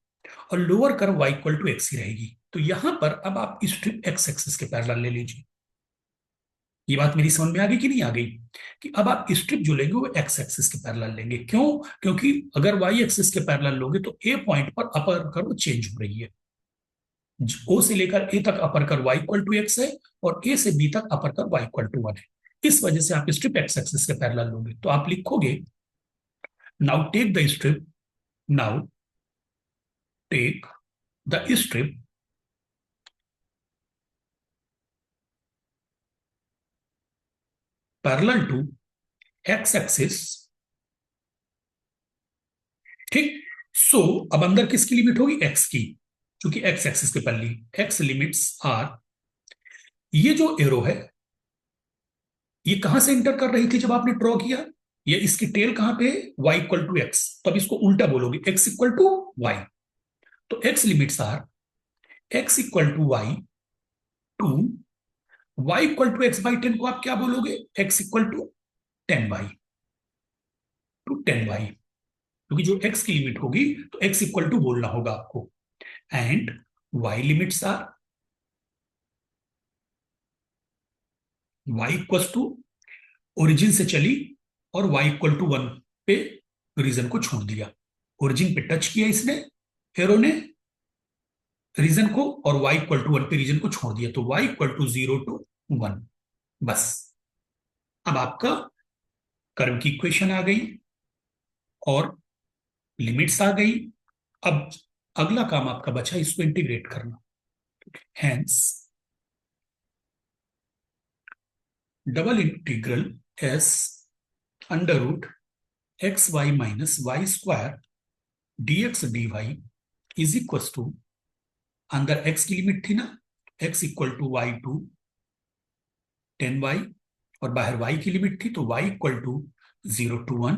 [SPEAKER 1] और lower curve y equal to x ही रहेगी। तो यहां पर अब आप स्ट्रिप एक्स एक्सिस के पैरेलल ले लीजिए। ये बात मेरी समझ में आ गई कि नहीं आ गई, कि अब आप स्ट्रिप जो लेंगे वो एक्स एक्सिस के पैरेलल लेंगे। क्यों? क्योंकि अगर वाई एक्सिस के पैरेलल लोगे तो ए पॉइंट पर अपर कर्व चेंज हो रही है। ओ से लेकर ए तक upper curve y equal to x है और ए से बी तक upper curve y equal to 1 है। इस वजह से आप स्ट्रिप एक्स एक्सिस के पैरेलल लोगे। तो आप लिखोगे, now take the strip now take the strip parallel to x axis, ठीक। सो अब अंदर किसकी लिमिट होगी, एक्स की, क्योंकि एक्स एक्सिस के पल्ली, एक्स लिमिट्स आर, ये जो एरो है ये कहां से इंटर कर रही थी जब आपने ड्रॉ किया, ये इसकी टेल कहां पे है, y इक्वल टू एक्स। तो अब इसको उल्टा बोलोगे, x इक्वल टू वाई। तो x limits are x equal to y to y equal to x/10 को आप क्या बोलोगे, x इक्वल टू 10y, क्योंकि जो x की लिमिट होगी तो x इक्वल टू बोलना होगा आपको। And y limits are y equal to, origin से चली और y इक्वल टू 1 पे रीजन को छोड़ दिया। ओरिजिन पे टच किया इसने, एरो ने, रीजन को, और y इक्वल टू 1 पे रीजन को छोड़ दिया। तो y इक्वल टू 0 to 1। बस अब आपका कर्व की इक्वेशन आ गई और लिमिट्स आ गई। अब अगला काम आपका बचा इसको इंटीग्रेट करना। Hence double integral S under root x y minus y square dx dy is equal to, अंदर x की लिमिट थी ना, x equal to y to 10y, और बाहर y की लिमिट थी तो y equal to 0 to 1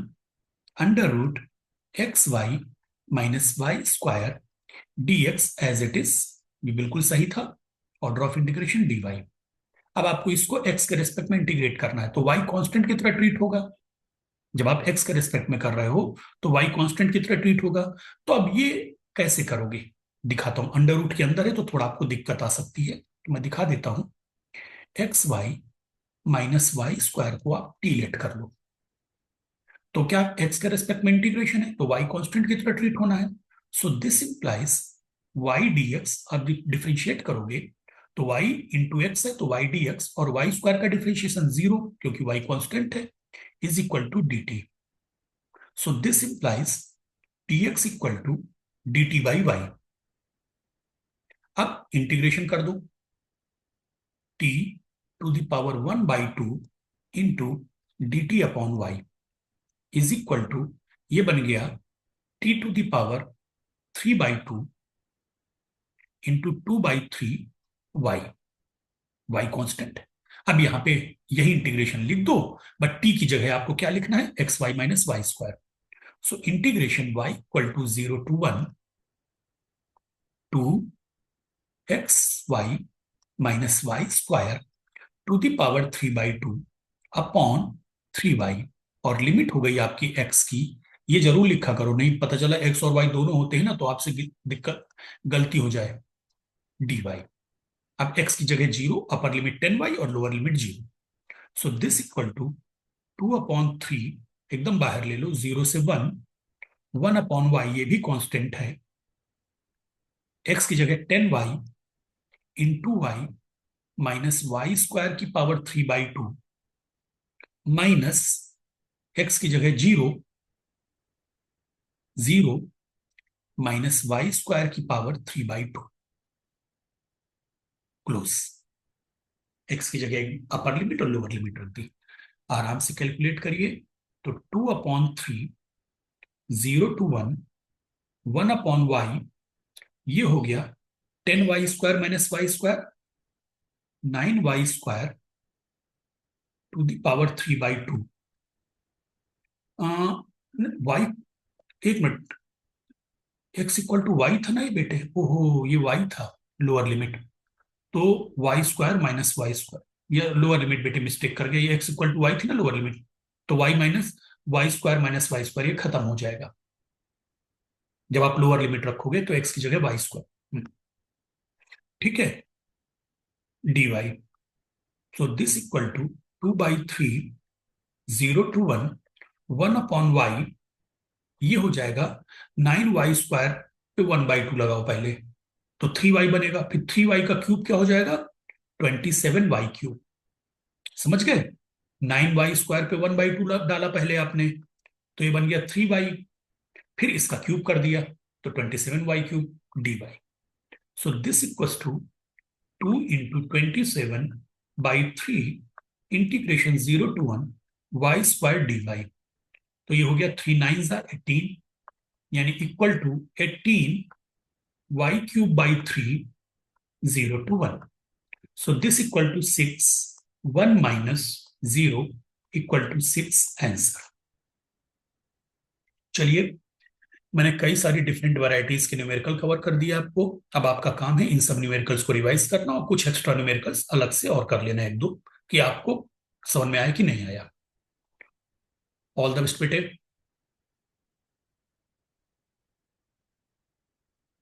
[SPEAKER 1] under root x y minus y square dx as it is, ये बिल्कुल सही था, ऑर्डर ऑफ इंटीग्रेशन dy। अब आपको इसको x के रेस्पेक्ट में इंटीग्रेट करना है, तो y कांस्टेंट की तरह ट्रीट होगा। जब आप x के रेस्पेक्ट में कर रहे हो तो y कांस्टेंट की तरह ट्रीट होगा। तो अब ये कैसे करोगे, दिखाता हूं। अंडर रूट के अंदर है तो थोड़ा आपको दिक्कत आ सकती है, तो मैं दिखा देता हूं। X y minus y square को आप टी लेट कर लो, तो क्या x के रेस्पेक्ट में इंटीग्रेशन है तो y कांस्टेंट की तरह ट्रीट होना है। सो दिस इंप्लाइज y dx, अब डिफरेंशिएट करोगे तो y इंटू एक्स है तो y dx, और y स्क्वायर का डिफरेंशिएशन जीरो क्योंकि y कांस्टेंट है, is equal to dt। So this implies dx equal to dt by y। अब इंटीग्रेशन कर दो, t to the power 1/2 into dt upon y is equal to, ये बन गया t to the power 3/2 into 2/3 y, y constant. अब यहां पे यही इंटीग्रेशन लिख दो, बट t की जगह आपको क्या लिखना है, x y minus y square. So integration y equal to 0 to 1 to x y minus y square to the power 3/2 upon 3y, और लिमिट हो गई आपकी x की। ये जरूर लिखा करो, नहीं पता चला x और y दोनों होते हैं ना तो आपसे दिक्कत गलती हो जाए, dy। अब x की जगह 0, अपर लिमिट 10y और lower limit 0। So this equal to 2/3, एकदम बाहर ले लो, 0 से 1, 1/y, ये भी कांस्टेंट है, x की जगह 10y into y minus y square की पावर 3/2 माइनस एक्स की जगह 0, 0 माइनस वाई स्क्वायर की पावर 3/2 क्लोज। एक्स की जगह अपर लिमिट और लोअर लिमिट रख दी, आराम से कैलकुलेट करिए। तो 2/3, 0 टू 1, 1/y, ये हो गया 10y square minus y square, 9y square to the power 3/2। Y, एक minute, x equal to y था ना ये बेटे, ओहो ये वाई था लोअर लिमिट, तो y square minus y square, ये लोअर लिमिट बेटे मिस्टेक कर गया, ये एक्स इक्वल टू वाई थी ना लोअर लिमिट, तो y minus y square minus y square ये खत्म हो जाएगा जब आप लोअर लिमिट रखोगे, तो एक्स की जगह वाई स्क्वायर, ठीक है, d y. So this equal to 2/3, 0 to 1, 1/y, ये हो जाएगा 9y स्क्वायर पे 1/2 लगाओ पहले, तो 3y बनेगा, फिर 3y का क्यूब क्या हो जाएगा, 27y क्यूब। समझ गए, 9y स्क्वायर पे 1/2 डाला पहले आपने, तो ये बन गया 3y, फिर इसका क्यूब कर दिया तो 27y cube dy। So this equals to 2 into 27/3 integration 0 to 1 y square dy। तो ये हो गया 3 9 18, यानी equal to 18 y cube by 3, 0 to 1। So this equal to 6, 1 minus 0 equal to 6 answer. चलिए, मैंने कई सारी डिफरेंट वैरायटीज के न्यूमेरिकल कवर कर दिया आपको। अब आपका काम है इन सब न्यूमेरिकल्स को रिवाइज करना और कुछ एक्स्ट्रा न्यूमेरिकल्स अलग से और कर लेना एक दो, कि आपको समझ में आया कि नहीं आया। ऑल द बेस्ट बेटे।